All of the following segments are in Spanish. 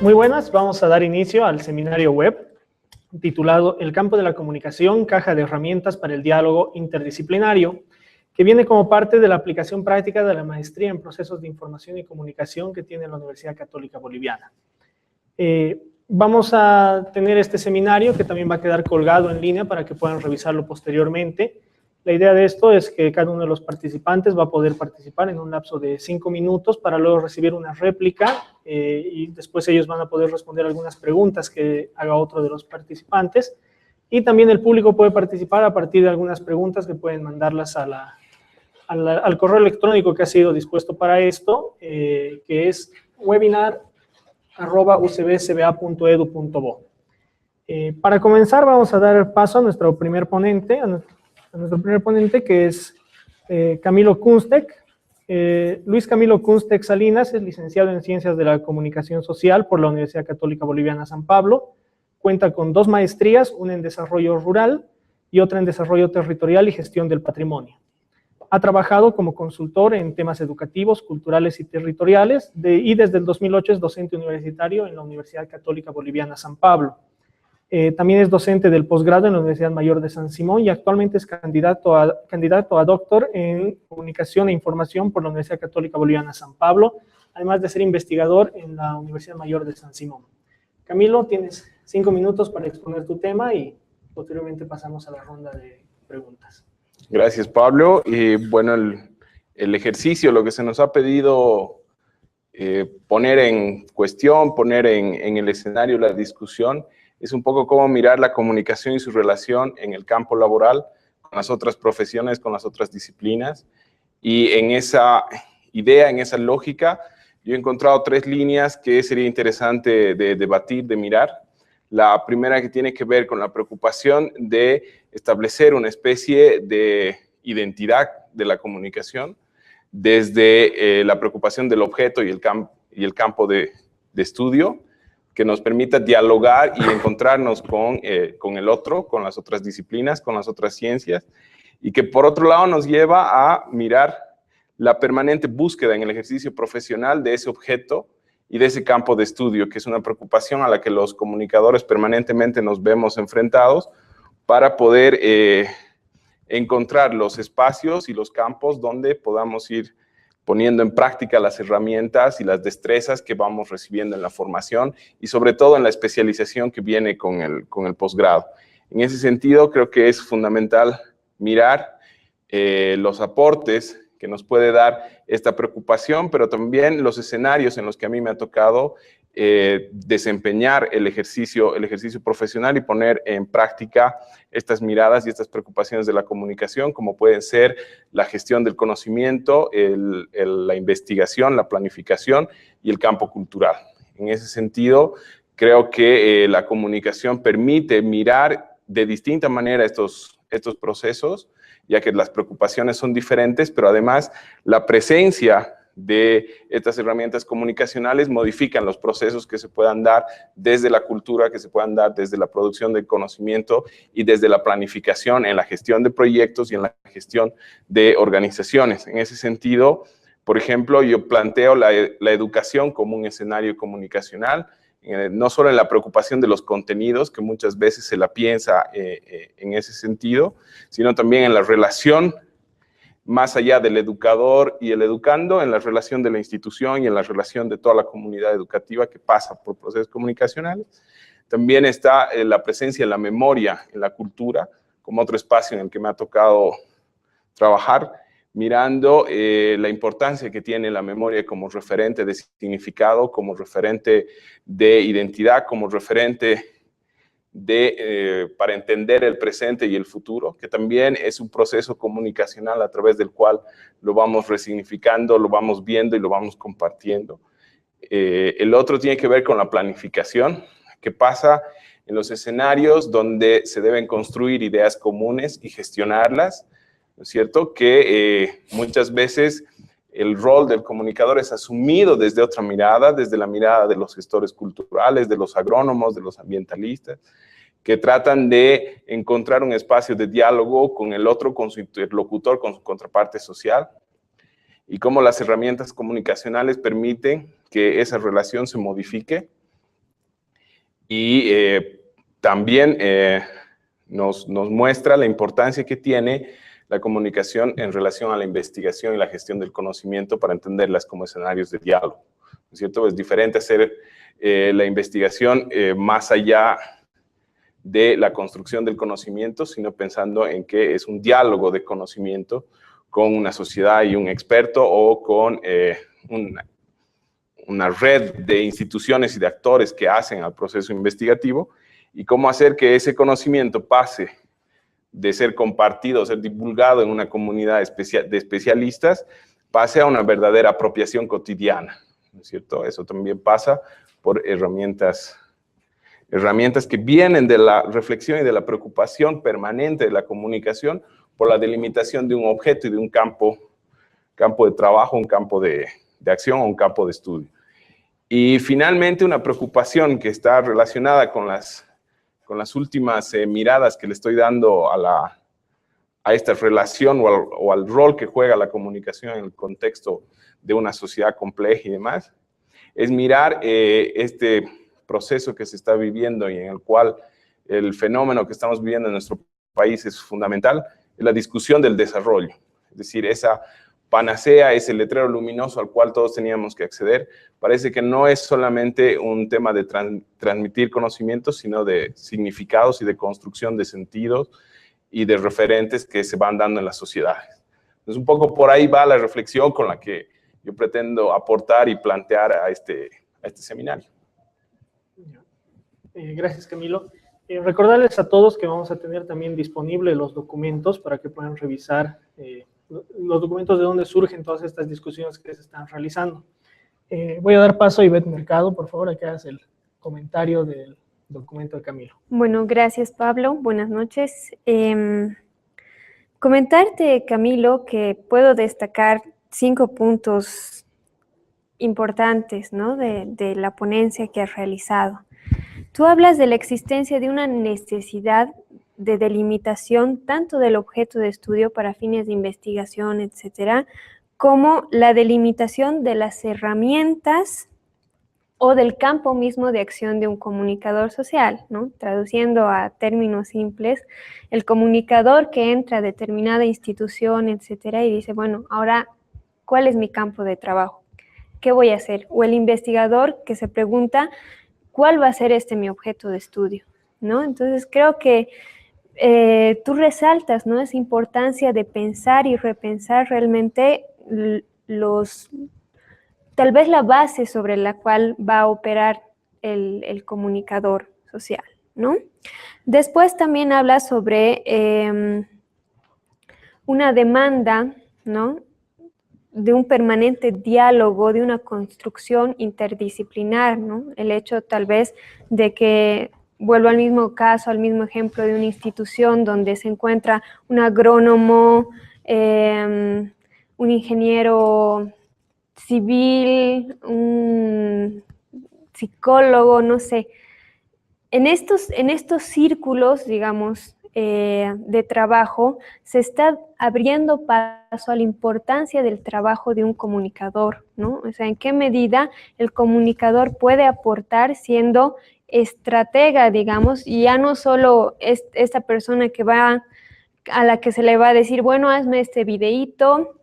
Muy buenas, vamos a dar inicio al seminario web titulado El campo de la comunicación, caja de herramientas para el diálogo interdisciplinario, que viene como parte de la aplicación práctica de la maestría en procesos de información y comunicación que tiene la Universidad Católica Boliviana. Vamos a tener este seminario que también va a quedar colgado en línea para que puedan revisarlo posteriormente. La idea de esto es que cada uno de los participantes va a poder participar en un lapso de 5 minutos para luego recibir una réplica y después ellos van a poder responder algunas preguntas que haga otro de los participantes. Y también el público puede participar a partir de algunas preguntas que pueden mandarlas al correo electrónico que ha sido dispuesto para esto, que es webinar@ucbcba.edu.bo. Para comenzar vamos a dar paso a nuestro primer ponente, que es Camilo Kunstec. Luis Camilo Kunstec Salinas es licenciado en Ciencias de la Comunicación Social por la Universidad Católica Boliviana San Pablo. Cuenta con 2 maestrías, una en Desarrollo Rural y otra en Desarrollo Territorial y Gestión del Patrimonio. Ha trabajado como consultor en temas educativos, culturales y territoriales y desde el 2008 es docente universitario en la Universidad Católica Boliviana San Pablo. También es docente del posgrado en la Universidad Mayor de San Simón y actualmente es candidato a doctor en Comunicación e Información por la Universidad Católica Boliviana San Pablo, además de ser investigador en la Universidad Mayor de San Simón. Camilo, tienes 5 minutos para exponer tu tema y posteriormente pasamos a la ronda de preguntas. Gracias, Pablo. Bueno, el ejercicio, lo que se nos ha pedido poner en cuestión, poner en el escenario la discusión, es un poco cómo mirar la comunicación y su relación en el campo laboral con las otras profesiones, con las otras disciplinas. Y en esa idea, en esa lógica, yo he encontrado 3 líneas que sería interesante de debatir, de mirar. La primera que tiene que ver con la preocupación de establecer una especie de identidad de la comunicación desde la preocupación del objeto y el campo de estudio, que nos permita dialogar y encontrarnos con el otro, con las otras disciplinas, con las otras ciencias, y que por otro lado nos lleva a mirar la permanente búsqueda en el ejercicio profesional de ese objeto y de ese campo de estudio, que es una preocupación a la que los comunicadores permanentemente nos vemos enfrentados para poder encontrar los espacios y los campos donde podamos ir poniendo en práctica las herramientas y las destrezas que vamos recibiendo en la formación y sobre todo en la especialización que viene con el posgrado. En ese sentido, creo que es fundamental mirar los aportes que nos puede dar esta preocupación, pero también los escenarios en los que a mí me ha tocado desempeñar el ejercicio profesional y poner en práctica estas miradas y estas preocupaciones de la comunicación, como pueden ser la gestión del conocimiento, la investigación, la planificación y el campo cultural. En ese sentido, creo que la comunicación permite mirar de distinta manera estos procesos, ya que las preocupaciones son diferentes, pero además la presencia de estas herramientas comunicacionales modifican los procesos que se puedan dar desde la cultura, que se puedan dar desde la producción del conocimiento y desde la planificación en la gestión de proyectos y en la gestión de organizaciones. En ese sentido, por ejemplo, yo planteo la educación como un escenario comunicacional, no solo en la preocupación de los contenidos, que muchas veces se la piensa en ese sentido, sino también en la relación más allá del educador y el educando, en la relación de la institución y en la relación de toda la comunidad educativa que pasa por procesos comunicacionales. También está la presencia de la memoria en la cultura, como otro espacio en el que me ha tocado trabajar, mirando la importancia que tiene la memoria como referente de significado, como referente de identidad, como referente para entender el presente y el futuro, que también es un proceso comunicacional a través del cual lo vamos resignificando, lo vamos viendo y lo vamos compartiendo. El otro tiene que ver con la planificación, que pasa en los escenarios donde se deben construir ideas comunes y gestionarlas, ¿no es cierto? Que muchas veces el rol del comunicador es asumido desde otra mirada, desde la mirada de los gestores culturales, de los agrónomos, de los ambientalistas, que tratan de encontrar un espacio de diálogo con el otro, con su interlocutor, con su contraparte social, y cómo las herramientas comunicacionales permiten que esa relación se modifique Y también nos muestra la importancia que tiene la comunicación en relación a la investigación y la gestión del conocimiento para entenderlas como escenarios de diálogo, ¿no es cierto? Es diferente hacer la investigación más allá de la construcción del conocimiento, sino pensando en que es un diálogo de conocimiento con una sociedad y un experto o con una red de instituciones y de actores que hacen al proceso investigativo, y cómo hacer que ese conocimiento pase de ser compartido, ser divulgado en una comunidad de especialistas, pase a una verdadera apropiación cotidiana, ¿no es cierto? Eso también pasa por herramientas que vienen de la reflexión y de la preocupación permanente de la comunicación por la delimitación de un objeto y de un campo de trabajo, un campo de acción o un campo de estudio. Y finalmente una preocupación que está relacionada con las últimas miradas que le estoy dando a esta relación o al rol que juega la comunicación en el contexto de una sociedad compleja y demás, es mirar este proceso que se está viviendo y en el cual el fenómeno que estamos viviendo en nuestro país es fundamental, es la discusión del desarrollo. Es decir, esa panacea, ese letrero luminoso al cual todos teníamos que acceder, parece que no es solamente un tema de transmitir conocimientos, sino de significados y de construcción de sentidos y de referentes que se van dando en las sociedades. Entonces, un poco por ahí va la reflexión con la que yo pretendo aportar y plantear a este seminario. Gracias, Camilo. Recordarles a todos que vamos a tener también disponibles los documentos para que puedan revisar los documentos de dónde surgen todas estas discusiones que se están realizando. Voy a dar paso a Ivette Mercado, por favor, a que hagas el comentario del documento de Camilo. Bueno, gracias, Pablo. Buenas noches. Comentarte, Camilo, que puedo destacar 5 puntos importantes, ¿no?, de la ponencia que has realizado. Tú hablas de la existencia de una necesidad de delimitación tanto del objeto de estudio para fines de investigación, etcétera, como la delimitación de las herramientas o del campo mismo de acción de un comunicador social, ¿no? Traduciendo a términos simples, el comunicador que entra a determinada institución, etcétera, y dice, bueno, ahora, ¿cuál es mi campo de trabajo? ¿Qué voy a hacer? O el investigador que se pregunta, ¿cuál va a ser mi objeto de estudio? ¿No? Entonces, creo que tú resaltas, ¿no?, esa importancia de pensar y repensar realmente tal vez la base sobre la cual va a operar el comunicador social, ¿no? Después también habla sobre una demanda, ¿no?, de un permanente diálogo, de una construcción interdisciplinar, ¿no? El hecho tal vez de que, vuelvo al mismo caso, al mismo ejemplo de una institución donde se encuentra un agrónomo, un ingeniero civil, un psicólogo, no sé. En estos círculos, digamos, de trabajo, se está abriendo paso a la importancia del trabajo de un comunicador, ¿no? O sea, en qué medida el comunicador puede aportar siendo estratega, digamos, y ya no solo esta persona a la que se le va a decir, bueno, hazme este videíto,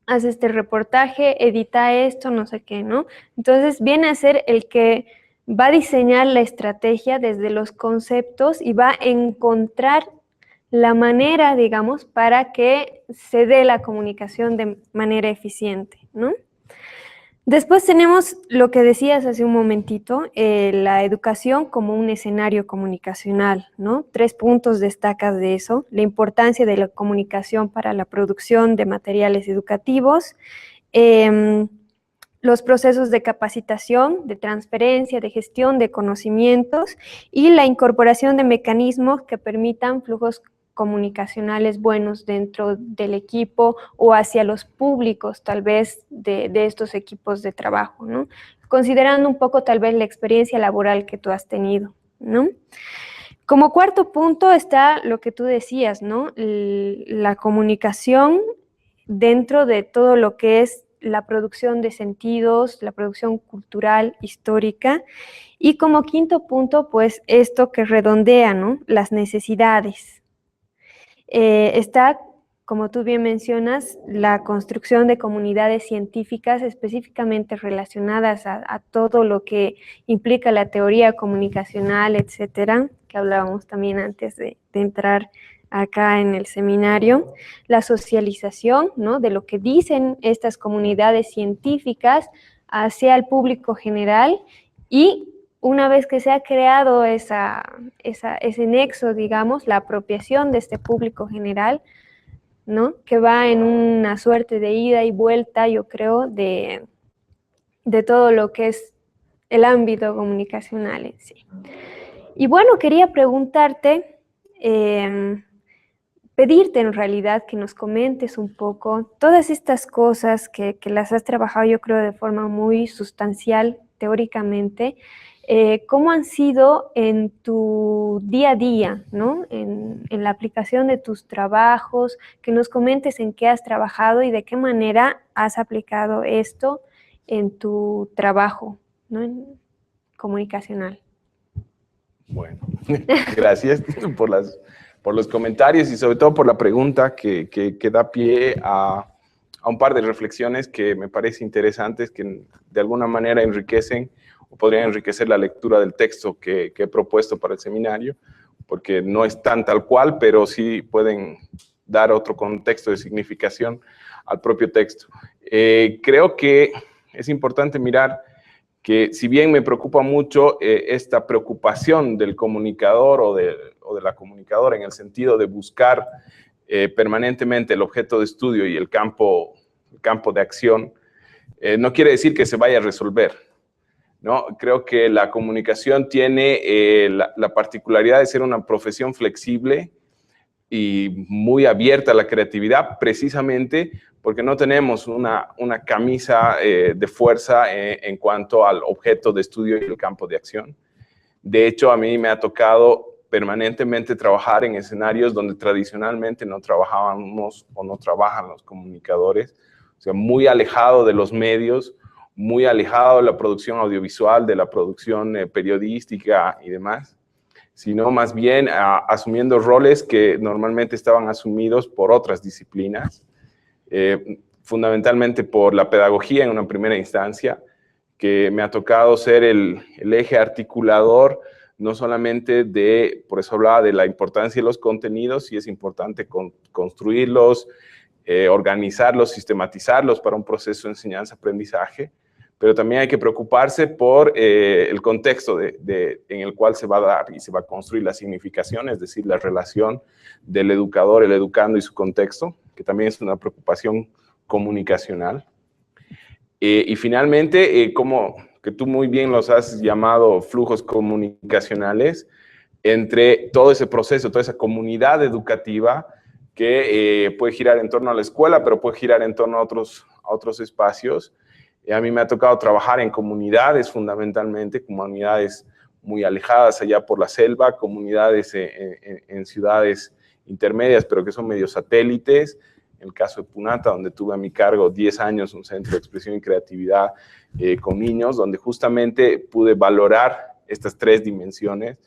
haz este reportaje, edita esto, no sé qué, ¿no? Entonces viene a ser el que va a diseñar la estrategia desde los conceptos y va a encontrar la manera, digamos, para que se dé la comunicación de manera eficiente, ¿no? Después tenemos lo que decías hace un momentito, la educación como un escenario comunicacional, ¿no? 3 puntos destacas de eso: la importancia de la comunicación para la producción de materiales educativos, los procesos de capacitación, de transferencia, de gestión de conocimientos y la incorporación de mecanismos que permitan flujos comunicacionales buenos dentro del equipo o hacia los públicos, tal vez, de estos equipos de trabajo, ¿no? Considerando un poco, tal vez, la experiencia laboral que tú has tenido, ¿no? Como cuarto punto está lo que tú decías, ¿no? La comunicación dentro de todo lo que es la producción de sentidos, la producción cultural, histórica. Y como quinto punto, pues esto que redondea, ¿no? Las necesidades. Está, como tú bien mencionas, la construcción de comunidades científicas específicamente relacionadas a todo lo que implica la teoría comunicacional, etcétera, que hablábamos también antes de entrar acá en el seminario, la socialización, ¿no? De lo que dicen estas comunidades científicas hacia el público general, y una vez que se ha creado ese nexo, digamos, la apropiación de este público general, ¿no? Que va en una suerte de ida y vuelta, yo creo, de todo lo que es el ámbito comunicacional en sí. Y bueno, quería preguntarte, pedirte en realidad que nos comentes un poco todas estas cosas que las has trabajado, yo creo, de forma muy sustancial, teóricamente, cómo han sido en tu día a día, ¿no? En la aplicación de tus trabajos, que nos comentes en qué has trabajado y de qué manera has aplicado esto en tu trabajo, ¿no? Comunicacional. Bueno, gracias por los comentarios y sobre todo por la pregunta que da pie a un par de reflexiones que me parecen interesantes, que de alguna manera enriquecen o podrían enriquecer la lectura del texto que he propuesto para el seminario, porque no es tan tal cual, pero sí pueden dar otro contexto de significación al propio texto. Creo que es importante mirar que si bien me preocupa mucho esta preocupación del comunicador o de la comunicadora en el sentido de buscar permanentemente el objeto de estudio y el campo de acción, no quiere decir que se vaya a resolver, ¿no? Creo que la comunicación tiene la particularidad de ser una profesión flexible y muy abierta a la creatividad, precisamente porque no tenemos una camisa de fuerza en cuanto al objeto de estudio y el campo de acción. De hecho, a mí me ha tocado permanentemente trabajar en escenarios donde tradicionalmente no trabajábamos o no trabajan los comunicadores, o sea, muy alejado de los medios, muy alejado de la producción audiovisual, de la producción periodística y demás, sino más bien asumiendo roles que normalmente estaban asumidos por otras disciplinas, fundamentalmente por la pedagogía en una primera instancia, que me ha tocado ser el eje articulador, no solamente por eso hablaba de la importancia de los contenidos, y es importante construirlos, organizarlos, sistematizarlos para un proceso de enseñanza-aprendizaje, pero también hay que preocuparse por el contexto en el cual se va a dar y se va a construir la significación, es decir, la relación del educador, el educando y su contexto, que también es una preocupación comunicacional. Y finalmente, como que tú muy bien los has llamado flujos comunicacionales, entre todo ese proceso, toda esa comunidad educativa que puede girar en torno a la escuela, pero puede girar en torno a otros espacios. A mí me ha tocado trabajar en comunidades, fundamentalmente, comunidades muy alejadas allá por la selva, comunidades en ciudades intermedias, pero que son medio satélites. En el caso de Punata, donde tuve a mi cargo 10 años un centro de expresión y creatividad con niños, donde justamente pude valorar estas tres dimensiones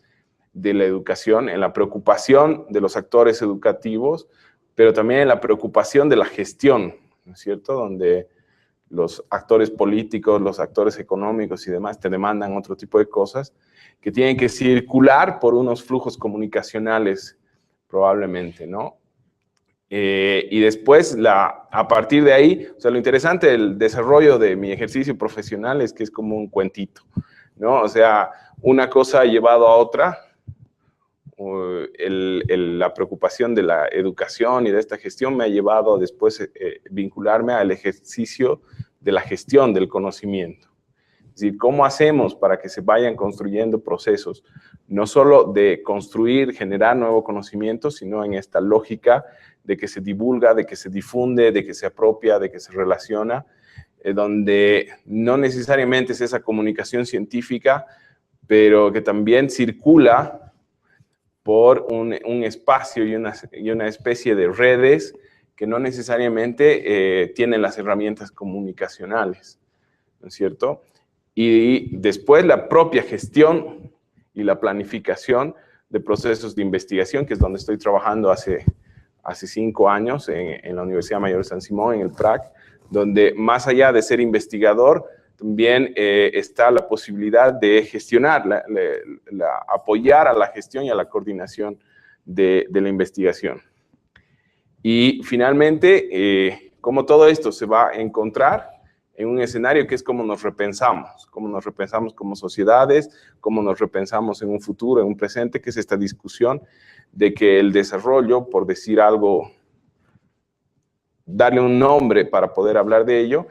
de la educación, en la preocupación de los actores educativos, pero también en la preocupación de la gestión, ¿no es cierto?, donde los actores políticos, los actores económicos y demás te demandan otro tipo de cosas que tienen que circular por unos flujos comunicacionales, probablemente, ¿no? Y después, a partir de ahí, o sea, lo interesante del desarrollo de mi ejercicio profesional es que es como un cuentito, ¿no? O sea, una cosa ha llevado a otra, la preocupación de la educación y de esta gestión me ha llevado a después vincularme al ejercicio de la gestión del conocimiento. Es decir, ¿cómo hacemos para que se vayan construyendo procesos, no solo de construir, generar nuevo conocimiento, sino en esta lógica de que se divulga, de que se difunde, de que se apropia, de que se relaciona, donde no necesariamente es esa comunicación científica, pero que también circula por un espacio y una especie de redes que no necesariamente tienen las herramientas comunicacionales, ¿no es cierto? Y después la propia gestión y la planificación de procesos de investigación, que es donde estoy trabajando hace 5 años en la Universidad Mayor de San Simón, en el PRAC, donde más allá de ser investigador, también está la posibilidad de gestionar, apoyar a la gestión y a la coordinación de la investigación. Y finalmente, cómo todo esto se va a encontrar en un escenario que es cómo nos repensamos como sociedades, cómo nos repensamos en un futuro, en un presente, que es esta discusión de que el desarrollo, por decir algo, darle un nombre para poder hablar de ello,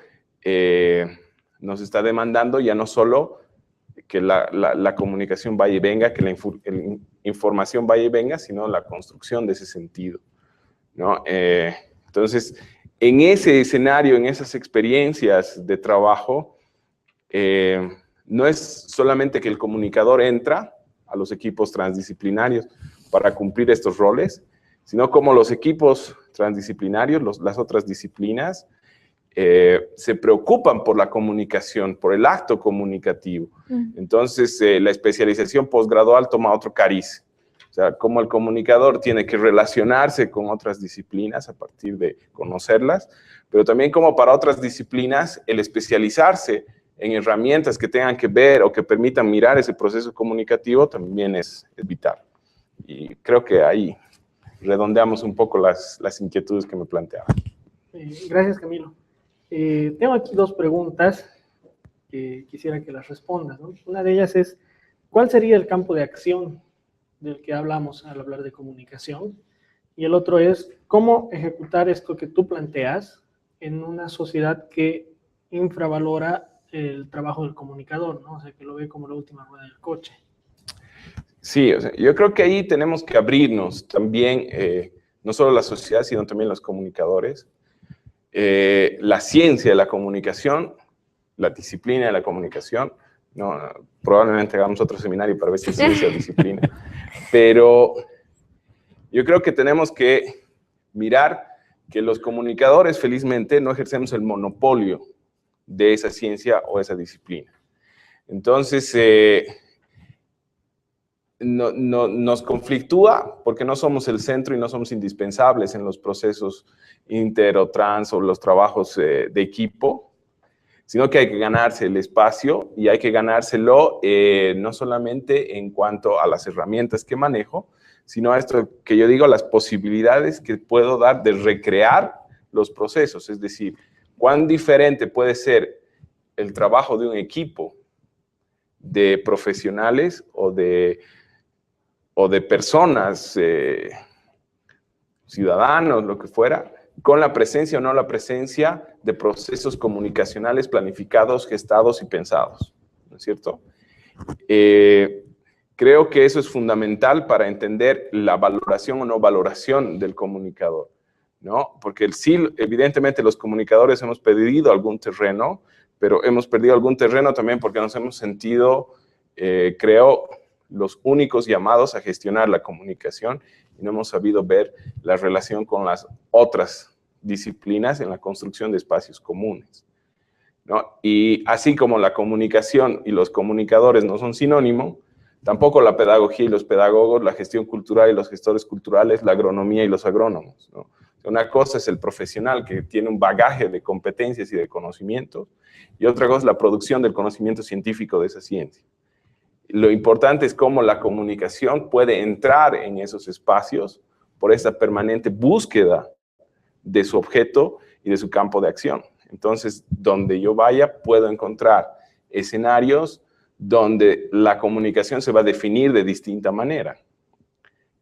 nos está demandando ya no solo que la comunicación vaya y venga, que la información vaya y venga, sino la construcción de ese sentido, ¿no? Entonces, en ese escenario, en esas experiencias de trabajo, no es solamente que el comunicador entra a los equipos transdisciplinarios para cumplir estos roles, sino como los equipos transdisciplinarios, las otras disciplinas, se preocupan por la comunicación, por el acto comunicativo. Entonces, la especialización posgradual toma otro cariz. O sea, como el comunicador tiene que relacionarse con otras disciplinas a partir de conocerlas, pero también como para otras disciplinas, el especializarse en herramientas que tengan que ver o que permitan mirar ese proceso comunicativo también es vital. Y creo que ahí redondeamos un poco las inquietudes que me planteaba. Gracias, Camilo. Tengo aquí 2 preguntas que quisiera que las respondas, ¿no? Una de ellas es, ¿cuál sería el campo de acción del que hablamos al hablar de comunicación? Y el otro es, ¿cómo ejecutar esto que tú planteas en una sociedad que infravalora el trabajo del comunicador, ¿no? O sea, que lo ve como la última rueda del coche. Sí, o sea, yo creo que ahí tenemos que abrirnos también, no solo la sociedad, sino también los comunicadores. La ciencia de la comunicación, la disciplina de la comunicación, no, probablemente hagamos otro seminario para ver si es ciencia o disciplina, pero yo creo que tenemos que mirar que los comunicadores, felizmente, no ejercemos el monopolio de esa ciencia o esa disciplina. Entonces, nos conflictúa porque no somos el centro y no somos indispensables en los procesos inter o trans o los trabajos de equipo, sino que hay que ganarse el espacio y hay que ganárselo no solamente en cuanto a las herramientas que manejo, sino a esto que yo digo, las posibilidades que puedo dar de recrear los procesos, es decir, cuán diferente puede ser el trabajo de un equipo de profesionales o de personas, ciudadanos, lo que fuera, con la presencia o no la presencia de procesos comunicacionales planificados, gestados y pensados, ¿no es cierto? Creo que eso es fundamental para entender la valoración o no valoración del comunicador, ¿no? Porque sí, evidentemente los comunicadores hemos perdido algún terreno, pero hemos perdido algún terreno también porque nos hemos sentido, creo, los únicos llamados a gestionar la comunicación y no hemos sabido ver la relación con las otras disciplinas en la construcción de espacios comunes, ¿no? Y así como la comunicación y los comunicadores no son sinónimo, tampoco la pedagogía y los pedagogos, la gestión cultural y los gestores culturales, la agronomía y los agrónomos, ¿no? Una cosa es el profesional que tiene un bagaje de competencias y de conocimientos, y otra cosa es la producción del conocimiento científico de esa ciencia. Lo importante es cómo la comunicación puede entrar en esos espacios por esa permanente búsqueda de su objeto y de su campo de acción. Entonces, donde yo vaya, puedo encontrar escenarios donde la comunicación se va a definir de distinta manera.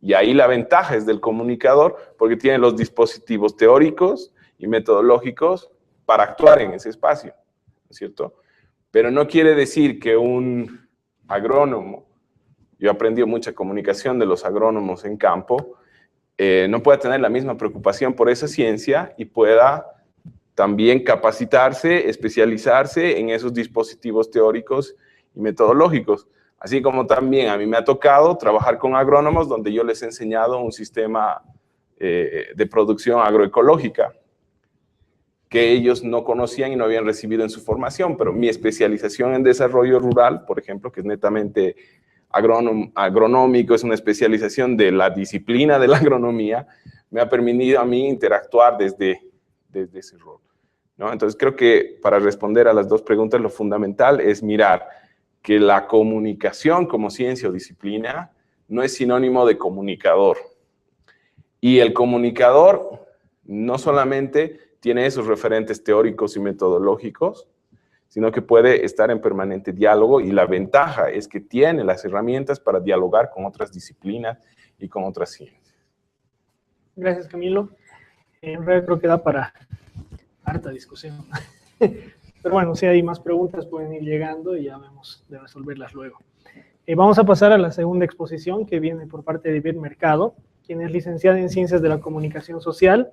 Y ahí la ventaja es del comunicador, porque tiene los dispositivos teóricos y metodológicos para actuar en ese espacio, ¿no es cierto? Pero no quiere decir que un agrónomo, yo he aprendido mucha comunicación de los agrónomos en campo, no pueda tener la misma preocupación por esa ciencia y pueda también capacitarse, especializarse en esos dispositivos teóricos y metodológicos. Así como también a mí me ha tocado trabajar con agrónomos donde yo les he enseñado un sistema de producción agroecológica, que ellos no conocían y no habían recibido en su formación, pero mi especialización en desarrollo rural, por ejemplo, que es netamente agronómico, es una especialización de la disciplina de la agronomía, me ha permitido a mí interactuar desde ese rol, ¿no? Entonces creo que para responder a las dos preguntas, lo fundamental es mirar que la comunicación como ciencia o disciplina no es sinónimo de comunicador. Y el comunicador no solamente tiene esos referentes teóricos y metodológicos, sino que puede estar en permanente diálogo, y la ventaja es que tiene las herramientas para dialogar con otras disciplinas y con otras ciencias. Gracias, Camilo. En realidad creo que da para harta discusión. Pero bueno, si hay más preguntas pueden ir llegando y ya vemos de resolverlas luego. Vamos a pasar a la segunda exposición, que viene por parte de Ivette Mercado, quien es licenciada en Ciencias de la Comunicación Social,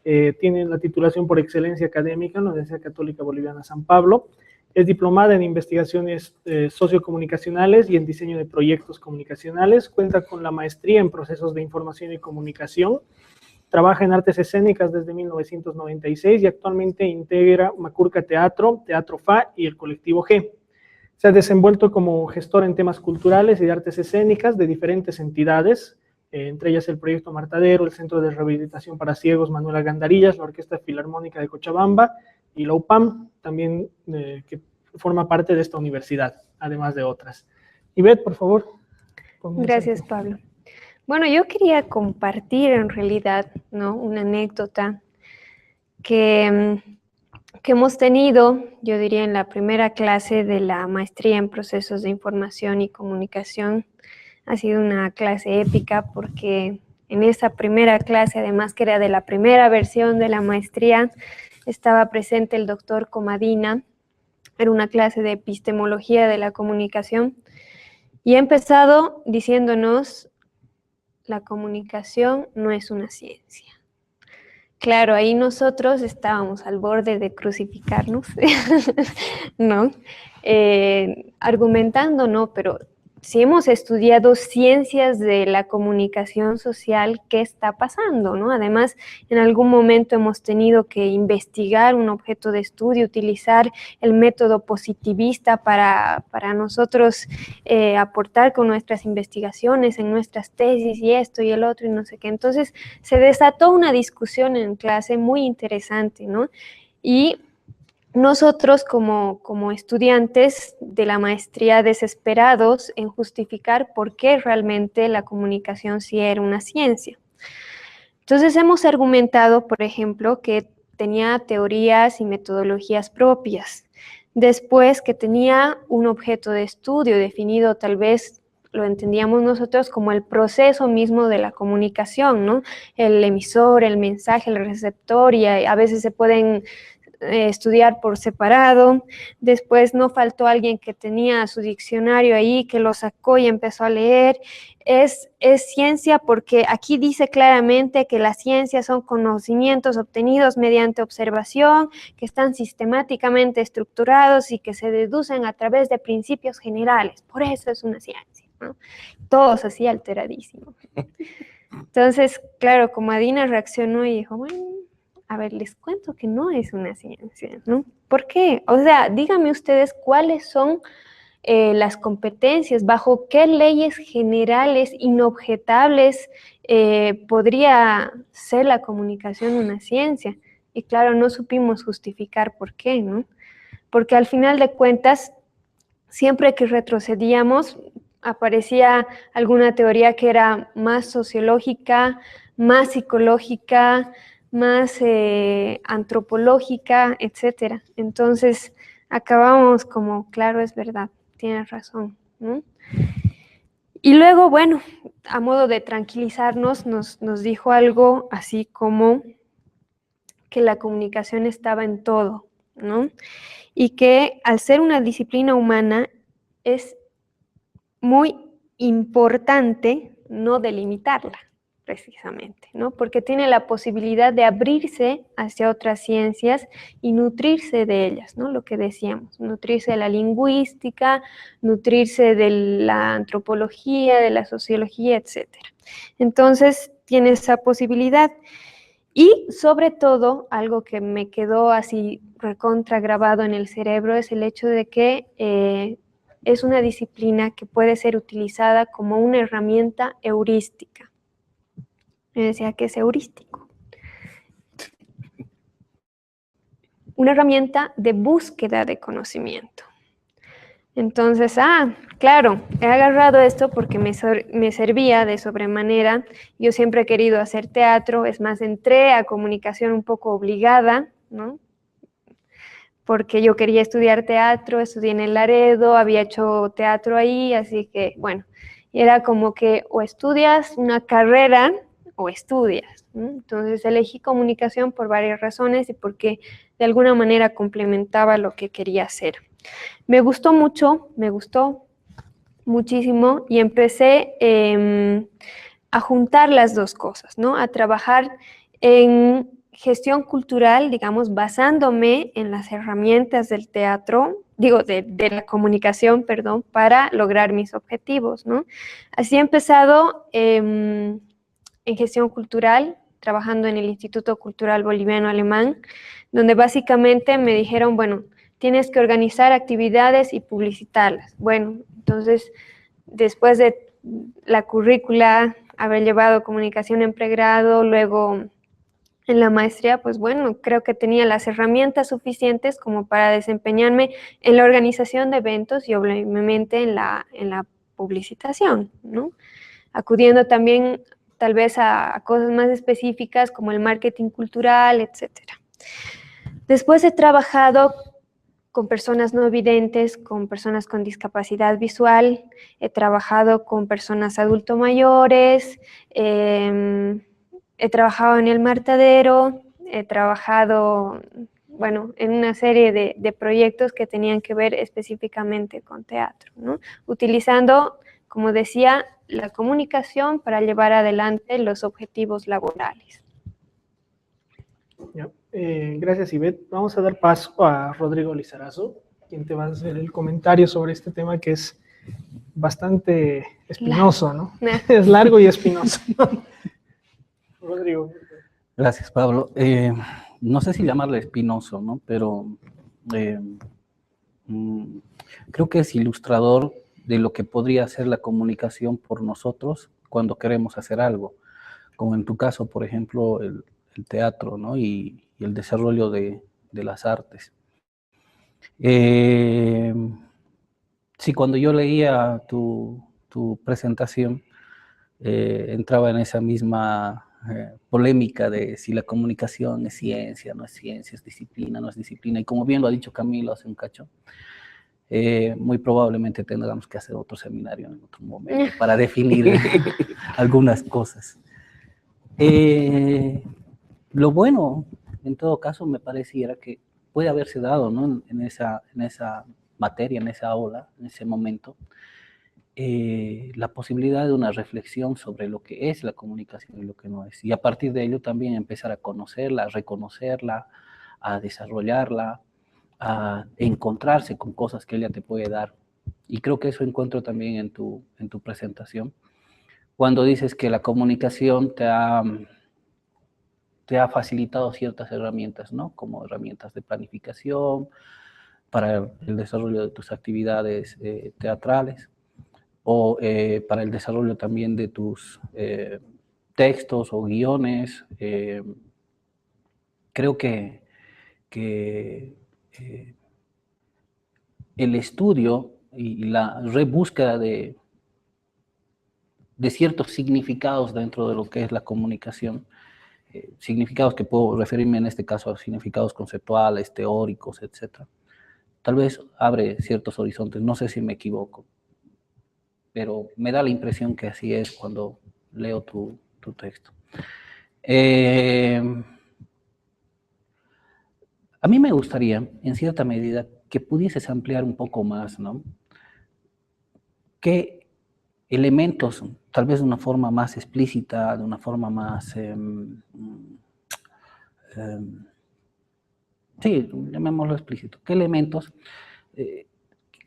tiene la titulación por excelencia académica en la Universidad Católica Boliviana San Pablo, es diplomada en investigaciones sociocomunicacionales y en diseño de proyectos comunicacionales, cuenta con la maestría en procesos de información y comunicación, trabaja en artes escénicas desde 1996 y actualmente integra Macurca Teatro, Teatro FA y el Colectivo G. Se ha desenvuelto como gestor en temas culturales y de artes escénicas de diferentes entidades, entre ellas el Proyecto Martadero, el Centro de Rehabilitación para Ciegos Manuela Gandarillas, la Orquesta Filarmónica de Cochabamba y la UPAM, también que forma parte de esta universidad, además de otras. Ivette, por favor. Gracias, Pablo. Bueno, yo quería compartir en realidad, ¿no?, una anécdota que hemos tenido, yo diría, en la primera clase de la maestría en procesos de información y comunicación. Ha sido una clase épica porque en esa primera clase, además que era de la primera versión de la maestría, estaba presente el doctor Comadina. Era una clase de epistemología de la comunicación y ha empezado diciéndonos: la comunicación no es una ciencia. Claro, ahí nosotros estábamos al borde de crucificarnos, ¿no? Argumentando, no, pero si hemos estudiado ciencias de la comunicación social, ¿qué está pasando, no? Además, en algún momento hemos tenido que investigar un objeto de estudio, utilizar el método positivista para nosotros aportar con nuestras investigaciones, en nuestras tesis y esto y el otro y no sé qué. Entonces, se desató una discusión en clase muy interesante, ¿no? Y nosotros como estudiantes de la maestría desesperados en justificar por qué realmente la comunicación sí era una ciencia. Entonces hemos argumentado, por ejemplo, que tenía teorías y metodologías propias. Después que tenía un objeto de estudio definido, tal vez lo entendíamos nosotros como el proceso mismo de la comunicación, ¿no? El emisor, el mensaje, el receptor, y a veces se pueden estudiar por separado. Después no faltó alguien que tenía su diccionario ahí, que lo sacó y empezó a leer. Es ciencia porque aquí dice claramente que las ciencias son conocimientos obtenidos mediante observación, que están sistemáticamente estructurados y que se deducen a través de principios generales. Por eso es una ciencia, ¿no? Todos así alteradísimos. Entonces, claro, Comadina reaccionó y dijo: bueno, a ver, les cuento que no es una ciencia, ¿no? ¿Por qué? O sea, díganme ustedes cuáles son las competencias, bajo qué leyes generales inobjetables podría ser la comunicación una ciencia. Y claro, no supimos justificar por qué, ¿no? Porque al final de cuentas, siempre que retrocedíamos, aparecía alguna teoría que era más sociológica, más psicológica, más antropológica, etcétera. Entonces, acabamos como, claro, es verdad, tienes razón, ¿no? Y luego, bueno, a modo de tranquilizarnos, nos dijo algo así como que la comunicación estaba en todo, ¿no? Y que al ser una disciplina humana es muy importante no delimitarla, precisamente, ¿no? Porque tiene la posibilidad de abrirse hacia otras ciencias y nutrirse de ellas, ¿no? Lo que decíamos, nutrirse de la lingüística, nutrirse de la antropología, de la sociología, etc. Entonces, tiene esa posibilidad. Y sobre todo, algo que me quedó así recontra grabado en el cerebro es el hecho de que es una disciplina que puede ser utilizada como una herramienta heurística. Me decía que es heurístico. Una herramienta de búsqueda de conocimiento. Entonces, claro, he agarrado esto porque me servía de sobremanera. Yo siempre he querido hacer teatro, es más, entré a comunicación un poco obligada, ¿no? Porque yo quería estudiar teatro, estudié en el Laredo, había hecho teatro ahí, así que, bueno, era como que o estudias una carrera o estudias, ¿no? Entonces elegí comunicación por varias razones y porque de alguna manera complementaba lo que quería hacer. Me gustó mucho, me gustó muchísimo y empecé a juntar las dos cosas, ¿no? A trabajar en gestión cultural, digamos, basándome en las herramientas del teatro, de la comunicación, perdón, para lograr mis objetivos, ¿no? Así he empezado en gestión cultural, trabajando en el Instituto Cultural Boliviano Alemán, donde básicamente me dijeron, bueno, tienes que organizar actividades y publicitarlas. Bueno, entonces, después de la currícula, haber llevado comunicación en pregrado, luego en la maestría, pues bueno, creo que tenía las herramientas suficientes como para desempeñarme en la organización de eventos y obviamente en la publicitación, ¿no? Acudiendo también tal vez a cosas más específicas como el marketing cultural, etcétera. Después he trabajado con personas no videntes, con personas con discapacidad visual, he trabajado con personas adulto mayores, he trabajado en el Martadero, he trabajado, bueno, en una serie de proyectos que tenían que ver específicamente con teatro, ¿no? Utilizando, como decía, la comunicación para llevar adelante los objetivos laborales. Ya. Gracias, Ivette. Vamos a dar paso a Rodrigo Lizarazo, quien te va a hacer el comentario sobre este tema que es bastante espinoso, ¿no? Es largo y espinoso. Rodrigo. Gracias, Pablo. No sé si llamarle espinoso, ¿no? Pero creo que es ilustrador de lo que podría ser la comunicación por nosotros cuando queremos hacer algo, como en tu caso, por ejemplo, el teatro, ¿no? Y el desarrollo de las artes. Sí, cuando yo leía tu presentación, entraba en esa misma polémica de si la comunicación es ciencia, no es ciencia, es disciplina, no es disciplina. Y como bien lo ha dicho Camilo hace un cacho, muy probablemente tendremos que hacer otro seminario en otro momento para definir algunas cosas. Lo bueno, en todo caso, me pareciera que puede haberse dado, ¿no? en esa materia, en esa aula, en ese momento, la posibilidad de una reflexión sobre lo que es la comunicación y lo que no es. Y a partir de ello también empezar a conocerla, a reconocerla, a desarrollarla, a encontrarse con cosas que ella te puede dar. Y creo que eso encuentro también en tu presentación, cuando dices que la comunicación te ha facilitado ciertas herramientas, ¿no? Como herramientas de planificación para el desarrollo de tus actividades teatrales, o para el desarrollo también de tus textos o guiones. Creo que el estudio y la rebúsqueda de ciertos significados dentro de lo que es la comunicación, significados que puedo referirme en este caso a significados conceptuales, teóricos, etc. Tal vez abre ciertos horizontes, no sé si me equivoco, pero me da la impresión que así es cuando leo tu texto. A mí me gustaría, en cierta medida, que pudieses ampliar un poco más, ¿no? ¿Qué elementos, tal vez de una forma más explícita, de una forma más, sí, llamémoslo explícito, qué elementos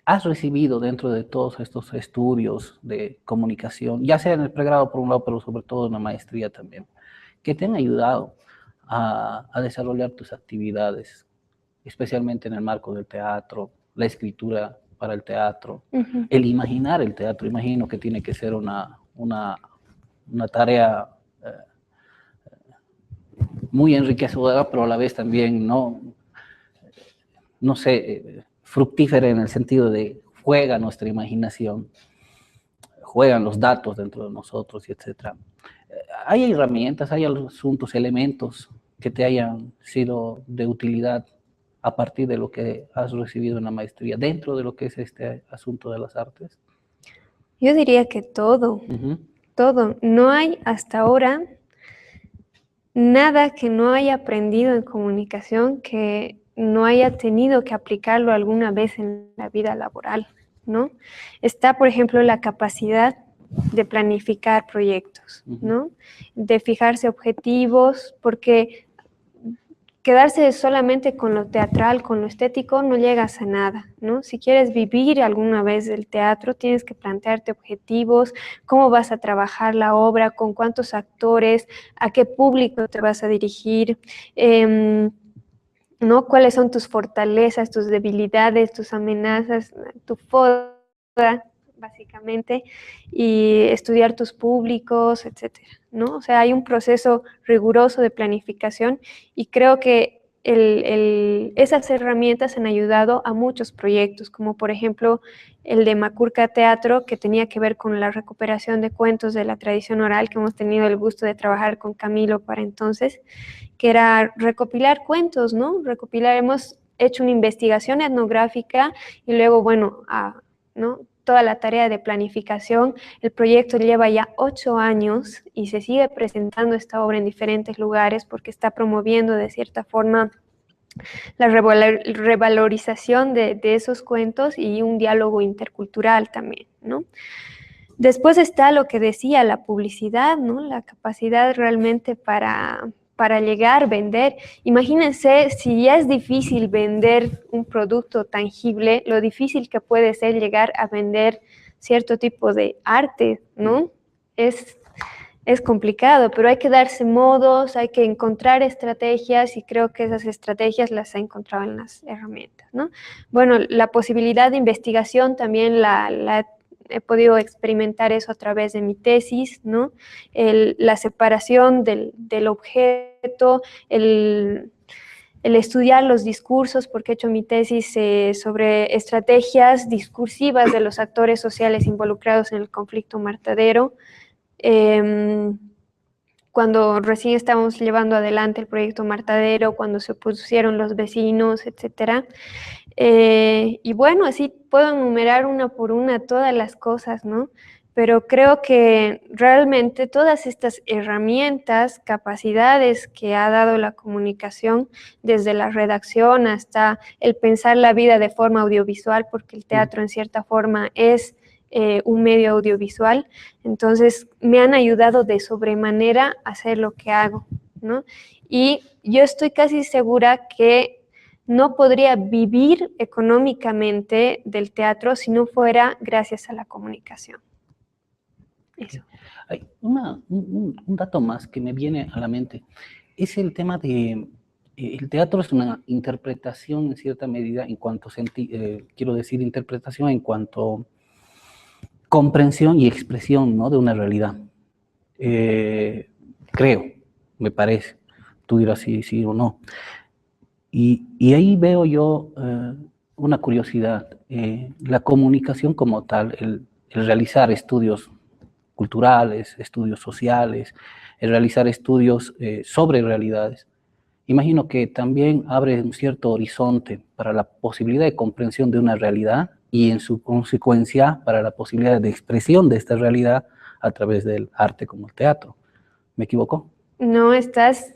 has recibido dentro de todos estos estudios de comunicación, ya sea en el pregrado por un lado, pero sobre todo en la maestría también, que te han ayudado a desarrollar tus actividades, especialmente en el marco del teatro, la escritura para el teatro, el imaginar el teatro? Imagino que tiene que ser una tarea muy enriquecedora, pero a la vez también, no sé, fructífera en el sentido de juega nuestra imaginación, juegan los datos dentro de nosotros, y etc. ¿Hay herramientas, hay asuntos, elementos que te hayan sido de utilidad a partir de lo que has recibido en la maestría, dentro de lo que es este asunto de las artes? Yo diría que todo, todo. No hay hasta ahora nada que no haya aprendido en comunicación que no haya tenido que aplicarlo alguna vez en la vida laboral, ¿no? Está, por ejemplo, la capacidad de planificar proyectos, ¿no? De fijarse objetivos, porque quedarse solamente con lo teatral, con lo estético, no llegas a nada, ¿no? Si quieres vivir alguna vez del teatro, tienes que plantearte objetivos, cómo vas a trabajar la obra, con cuántos actores, a qué público te vas a dirigir, ¿no? ¿Cuáles son tus fortalezas, tus debilidades, tus amenazas, tu foda, básicamente, y estudiar tus públicos, etcétera, ¿no? O sea, hay un proceso riguroso de planificación y creo que esas herramientas han ayudado a muchos proyectos, como por ejemplo el de Macurca Teatro, que tenía que ver con la recuperación de cuentos de la tradición oral, que hemos tenido el gusto de trabajar con Camilo para entonces, que era recopilar cuentos, ¿no? Hemos hecho una investigación etnográfica y luego, bueno, ¿no? Toda la tarea de planificación. El proyecto lleva ya 8 años y se sigue presentando esta obra en diferentes lugares porque está promoviendo de cierta forma la revalorización de esos cuentos y un diálogo intercultural también, ¿no? Después está lo que decía, la publicidad, ¿no? La capacidad realmente para llegar, vender. Imagínense si ya es difícil vender un producto tangible, lo difícil que puede ser llegar a vender cierto tipo de arte, ¿no? Es complicado, pero hay que darse modos, hay que encontrar estrategias y creo que esas estrategias las he encontrado en las herramientas, ¿no? Bueno, la posibilidad de investigación también he podido experimentar eso a través de mi tesis, ¿no? La separación del objeto, el estudiar los discursos, porque he hecho mi tesis sobre estrategias discursivas de los actores sociales involucrados en el conflicto martadero. Cuando recién estábamos llevando adelante el proyecto Martadero, cuando se opusieron los vecinos, etc. Y bueno, así puedo enumerar una por una todas las cosas, ¿no? Pero creo que realmente todas estas herramientas, capacidades que ha dado la comunicación, desde la redacción hasta el pensar la vida de forma audiovisual, porque el teatro en cierta forma es un medio audiovisual, entonces me han ayudado de sobremanera a hacer lo que hago, ¿no? Y yo estoy casi segura que no podría vivir económicamente del teatro si no fuera gracias a la comunicación. Eso. Hay un dato más que me viene a la mente, es el tema de, el teatro es una interpretación en cierta medida en cuanto, quiero decir, interpretación en cuanto comprensión y expresión, ¿no? De una realidad. Creo, me parece, tú dirás si sí o no. Y ahí veo yo una curiosidad, la comunicación como tal, el realizar estudios culturales, estudios sociales, el realizar estudios sobre realidades. Imagino que también abre un cierto horizonte para la posibilidad de comprensión de una realidad y en su consecuencia para la posibilidad de expresión de esta realidad a través del arte como el teatro. ¿Me equivoco? No, estás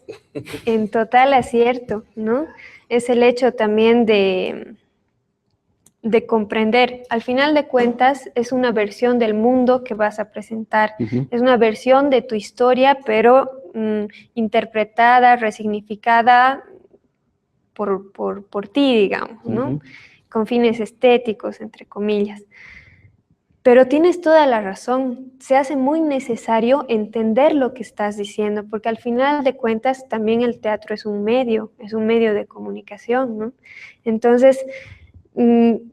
en total acierto, ¿no? Es el hecho también de comprender. Al final de cuentas, es una versión del mundo que vas a presentar. Es una versión de tu historia, pero interpretada, resignificada por ti, digamos, ¿no? con fines estéticos, entre comillas. Pero tienes toda la razón, se hace muy necesario entender lo que estás diciendo, porque al final de cuentas también el teatro es un medio de comunicación, ¿no? Entonces,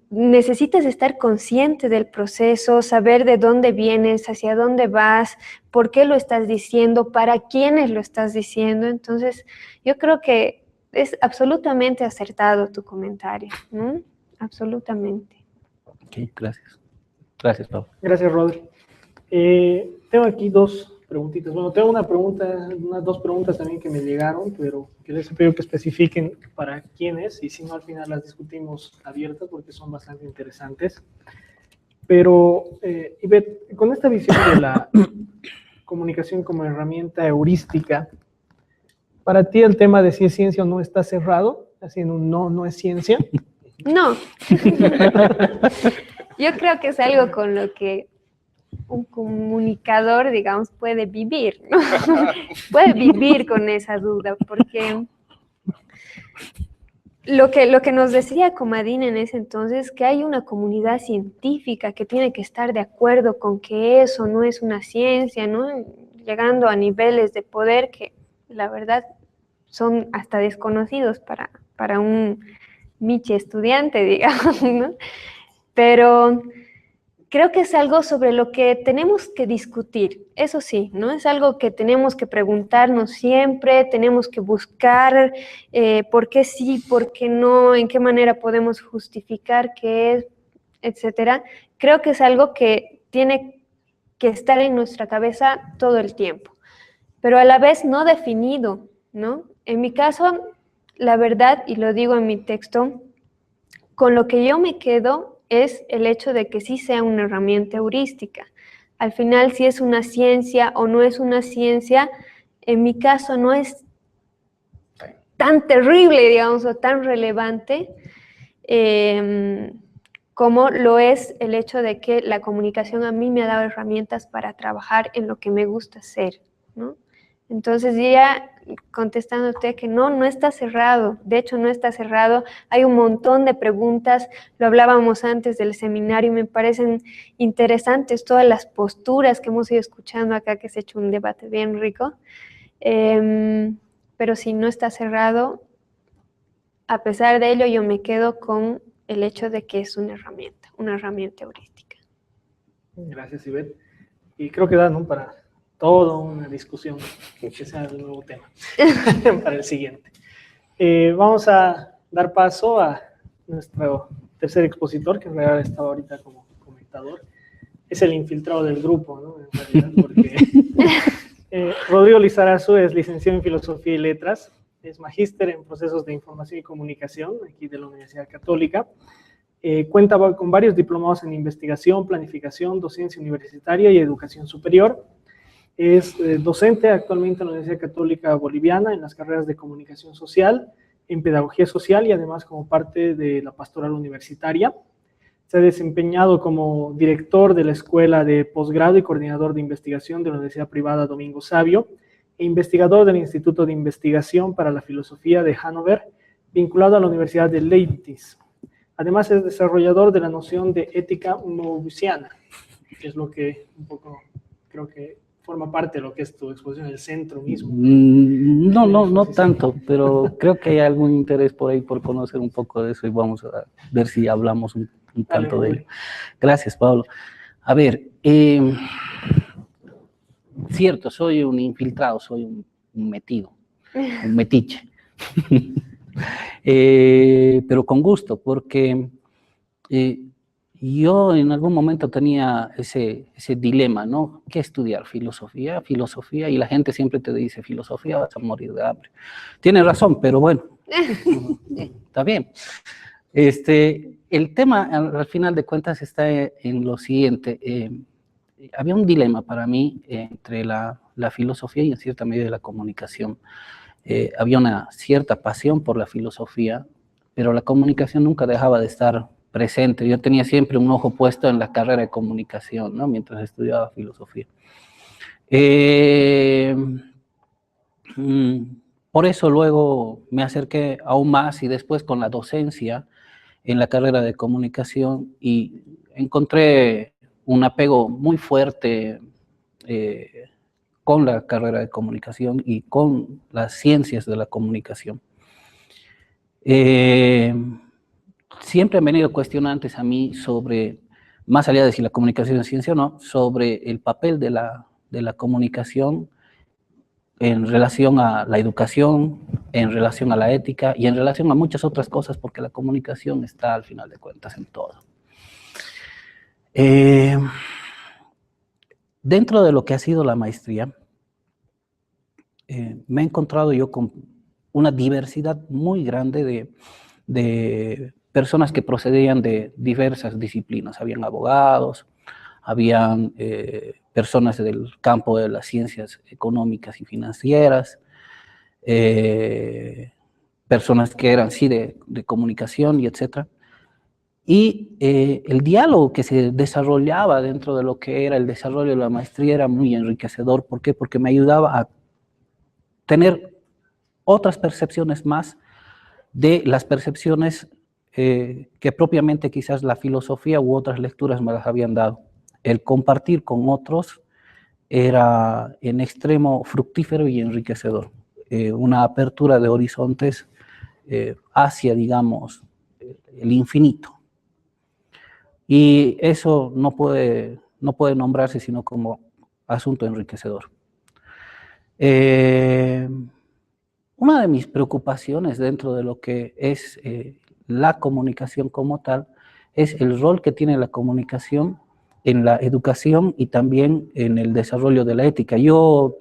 necesitas estar consciente del proceso, saber de dónde vienes, hacia dónde vas, por qué lo estás diciendo, para quiénes lo estás diciendo. Entonces, yo creo que es absolutamente acertado tu comentario, ¿no? Absolutamente. Ok, gracias. Gracias, Pablo. Gracias, Rodri. Tengo aquí dos preguntitas. Bueno, tengo unas dos preguntas también que me llegaron, pero que les he pedido que especifiquen para quiénes, y si no, al final las discutimos abiertas porque son bastante interesantes. Pero, Ivette, con esta visión de la comunicación como herramienta heurística, ¿para ti el tema de si es ciencia o no está cerrado? Haciendo un no, no es ciencia. No. Yo creo que es algo con lo que un comunicador, digamos, puede vivir, ¿no? Puede vivir con esa duda, porque lo que nos decía Comadín en ese entonces, que hay una comunidad científica que tiene que estar de acuerdo con que eso no es una ciencia, ¿no? Llegando a niveles de poder que, la verdad, son hasta desconocidos para un Michi estudiante, digamos, ¿no? Pero creo que es algo sobre lo que tenemos que discutir, eso sí, ¿no? Es algo que tenemos que preguntarnos siempre, tenemos que buscar por qué sí, por qué no, en qué manera podemos justificar qué es, etcétera. Creo que es algo que tiene que estar en nuestra cabeza todo el tiempo, pero a la vez no definido, ¿no? En mi caso, la verdad, y lo digo en mi texto, con lo que yo me quedo es el hecho de que sí sea una herramienta heurística. Al final, si es una ciencia o no es una ciencia, en mi caso no es tan terrible, digamos, o tan relevante como lo es el hecho de que la comunicación a mí me ha dado herramientas para trabajar en lo que me gusta hacer, ¿no? Entonces, ya contestando a usted que no está cerrado, de hecho no está cerrado, hay un montón de preguntas, lo hablábamos antes del seminario y me parecen interesantes todas las posturas que hemos ido escuchando acá, que se ha hecho un debate bien rico, pero si no está cerrado, a pesar de ello yo me quedo con el hecho de que es una herramienta heurística. Gracias, Ivette. Y creo que da, ¿no?, para toda una discusión que sea el nuevo tema para el siguiente. Vamos a dar paso a nuestro tercer expositor, que en realidad estaba ahorita como comentador. Es el infiltrado del grupo, ¿no? En realidad, porque Rodrigo Lizarazu es licenciado en Filosofía y Letras, es magíster en Procesos de Información y Comunicación, aquí de la Universidad Católica. Cuenta con varios diplomados en Investigación, Planificación, Docencia Universitaria y Educación Superior. Es docente actualmente en la Universidad Católica Boliviana en las carreras de Comunicación Social, en Pedagogía Social y además como parte de la Pastoral Universitaria. Se ha desempeñado como director de la Escuela de Posgrado y coordinador de investigación de la Universidad Privada Domingo Savio e investigador del Instituto de Investigación para la Filosofía de Hannover, vinculado a la Universidad de Leibniz. Además es desarrollador de la noción de ética mobusiana, que es lo que un poco creo que forma parte de lo que es tu exposición, el centro mismo. No tanto, pero creo que hay algún interés por ahí por conocer un poco de eso y vamos a ver si hablamos un tanto de ello. Gracias, Pablo. A ver, cierto, soy un infiltrado, soy un metido, un metiche, pero con gusto, porque yo en algún momento tenía ese dilema, ¿no? ¿Qué estudiar? Filosofía, y la gente siempre te dice, filosofía vas a morir de hambre. Tienes razón, pero bueno, está bien. El tema, al final de cuentas, está en lo siguiente. Había un dilema para mí entre la filosofía y en cierta medida la comunicación. Había una cierta pasión por la filosofía, pero la comunicación nunca dejaba de estar presente. Yo tenía siempre un ojo puesto en la carrera de comunicación, ¿no?, mientras estudiaba filosofía. Por eso luego me acerqué aún más y después con la docencia en la carrera de comunicación y encontré un apego muy fuerte con la carrera de comunicación y con las ciencias de la comunicación. Siempre han venido cuestionantes a mí sobre, más allá de si la comunicación es ciencia o no, sobre el papel de la comunicación en relación a la educación, en relación a la ética y en relación a muchas otras cosas, porque la comunicación está al final de cuentas en todo. Dentro de lo que ha sido la maestría, me he encontrado yo con una diversidad muy grande de personas que procedían de diversas disciplinas. Habían abogados, habían personas del campo de las ciencias económicas y financieras, personas que eran, sí, de comunicación y etcétera. Y el diálogo que se desarrollaba dentro de lo que era el desarrollo de la maestría era muy enriquecedor. ¿Por qué? Porque me ayudaba a tener otras percepciones más de las percepciones que propiamente quizás la filosofía u otras lecturas me las habían dado. El compartir con otros era en extremo fructífero y enriquecedor. Una apertura de horizontes hacia, digamos, el infinito. Y eso no puede nombrarse sino como asunto enriquecedor. Una de mis preocupaciones dentro de lo que es la comunicación como tal es el rol que tiene la comunicación en la educación y también en el desarrollo de la ética. Yo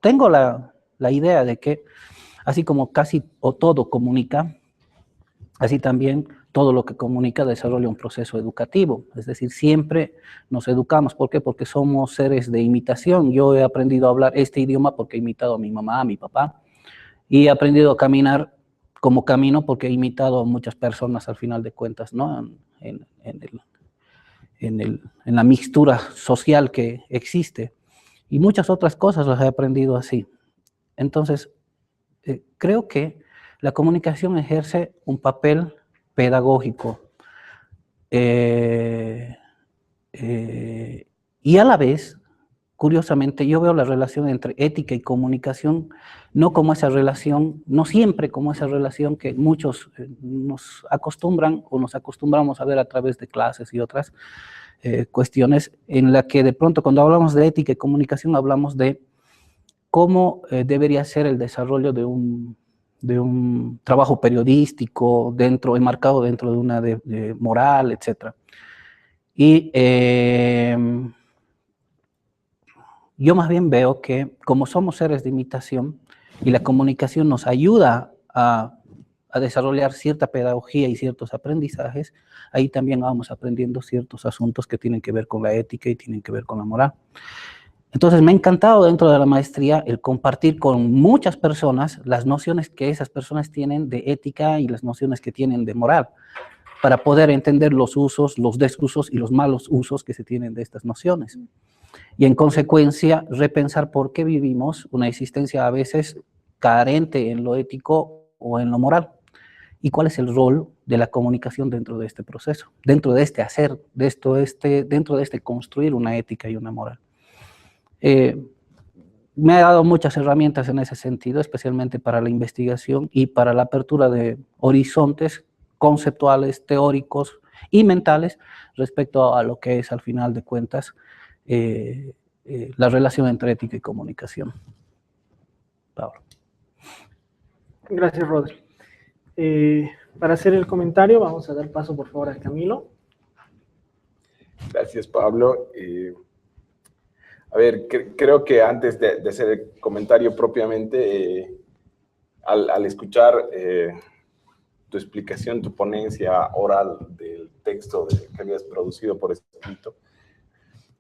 tengo la idea de que así como casi o todo comunica, así también todo lo que comunica desarrolla un proceso educativo. Es decir, siempre nos educamos. ¿Por qué? Porque somos seres de imitación. Yo he aprendido a hablar este idioma porque he imitado a mi mamá, a mi papá, y he aprendido a caminar como camino porque he imitado a muchas personas al final de cuentas, ¿no? En la mixtura social que existe. Y muchas otras cosas las he aprendido así. Entonces, creo que la comunicación ejerce un papel pedagógico y a la vez, curiosamente, yo veo la relación entre ética y comunicación no como esa relación, no siempre como esa relación que muchos nos acostumbran o nos acostumbramos a ver a través de clases y otras cuestiones en la que de pronto cuando hablamos de ética y comunicación hablamos de cómo debería ser el desarrollo de un trabajo periodístico enmarcado dentro de una de moral, etc. Y yo más bien veo que como somos seres de imitación y la comunicación nos ayuda a desarrollar cierta pedagogía y ciertos aprendizajes, ahí también vamos aprendiendo ciertos asuntos que tienen que ver con la ética y tienen que ver con la moral. Entonces me ha encantado dentro de la maestría el compartir con muchas personas las nociones que esas personas tienen de ética y las nociones que tienen de moral, para poder entender los usos, los desusos y los malos usos que se tienen de estas nociones. Y en consecuencia, repensar por qué vivimos una existencia a veces carente en lo ético o en lo moral. ¿Y cuál es el rol de la comunicación dentro de este proceso? Dentro de este hacer, dentro de este construir una ética y una moral. Me ha dado muchas herramientas en ese sentido, especialmente para la investigación y para la apertura de horizontes conceptuales, teóricos y mentales respecto a lo que es, al final de cuentas, la relación entre ética y comunicación. Pablo. Gracias, Rodri. Para hacer el comentario, vamos a dar paso, por favor, a Camilo. Gracias, Pablo. A ver, creo que antes de hacer el comentario propiamente, al escuchar tu explicación, tu ponencia oral del texto que habías producido por escrito,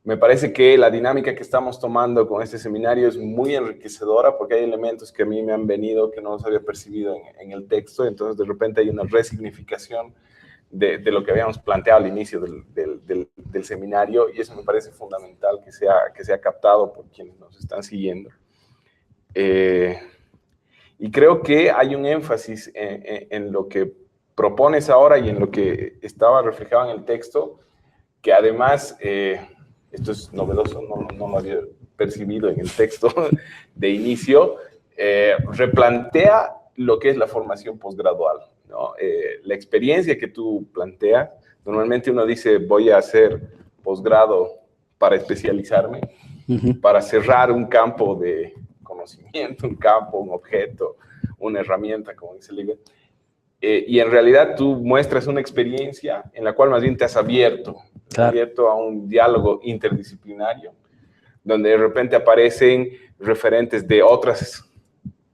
me parece que la dinámica que estamos tomando con este seminario es muy enriquecedora porque hay elementos que a mí me han venido que no los había percibido en el texto, entonces de repente hay una resignificación de lo que habíamos planteado al inicio del seminario, y eso me parece fundamental que sea captado por quienes nos están siguiendo. Y creo que hay un énfasis en lo que propones ahora y en lo que estaba reflejado en el texto, que además, esto es novedoso, no lo había percibido en el texto de inicio, replantea lo que es la formación posgradual, ¿no? La experiencia que tú planteas, normalmente uno dice, voy a hacer posgrado para especializarme, para cerrar un campo de conocimiento, un campo, un objeto, una herramienta, como dice Liber. Y en realidad tú muestras una experiencia en la cual más bien te has abierto, Claro. abierto a un diálogo interdisciplinario, donde de repente aparecen referentes de otras,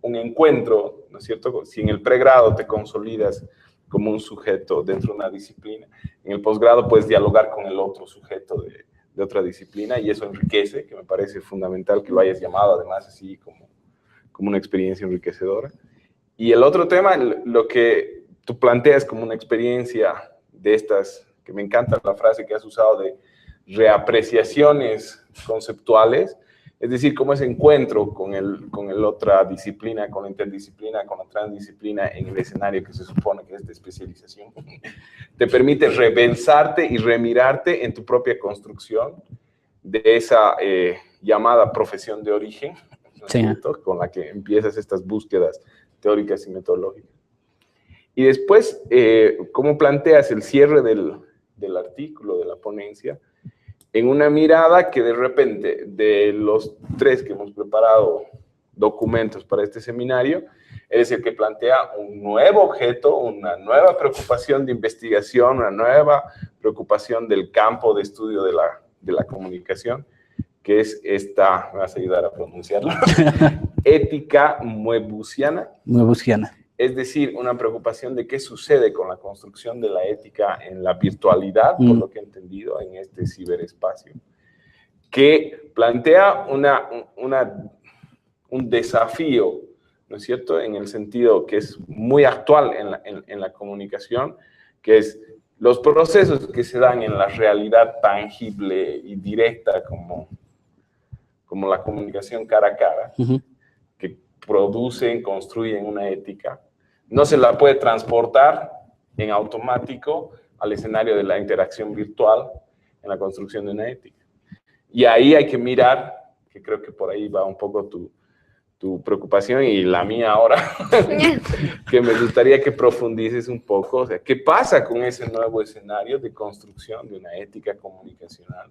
un encuentro, ¿no es cierto? Si en el pregrado te consolidas como un sujeto dentro de una disciplina, en el posgrado puedes dialogar con el otro sujeto de otra disciplina y eso enriquece, que me parece fundamental que lo hayas llamado además así como una experiencia enriquecedora. Y el otro tema, lo que tú planteas como una experiencia de estas, que me encanta la frase que has usado de reapreciaciones conceptuales, es decir, como ese encuentro con el otra disciplina, con la interdisciplina, con la transdisciplina en el escenario que se supone que es de especialización, te permite repensarte y remirarte en tu propia construcción de esa llamada profesión de origen, ¿no es cierto? Con la que empiezas estas búsquedas teóricas y metodológicas. Y después, ¿cómo planteas el cierre del artículo, de la ponencia, en una mirada que de repente, de los 3 que hemos preparado documentos para este seminario, es el que plantea un nuevo objeto, una nueva preocupación de investigación, una nueva preocupación del campo de estudio de la comunicación, que es esta, me vas a ayudar a pronunciarlo, ética moebiusiana. Moebiusiana. Es decir, una preocupación de qué sucede con la construcción de la ética en la virtualidad, por lo que he entendido, en este ciberespacio, que plantea un desafío, ¿no es cierto?, en el sentido que es muy actual en la comunicación, que es los procesos que se dan en la realidad tangible y directa como la comunicación cara a cara, que producen, construyen una ética, no se la puede transportar en automático al escenario de la interacción virtual en la construcción de una ética. Y ahí hay que mirar, que creo que por ahí va un poco tu preocupación y la mía ahora, que me gustaría que profundices un poco, o sea, ¿qué pasa con ese nuevo escenario de construcción de una ética comunicacional?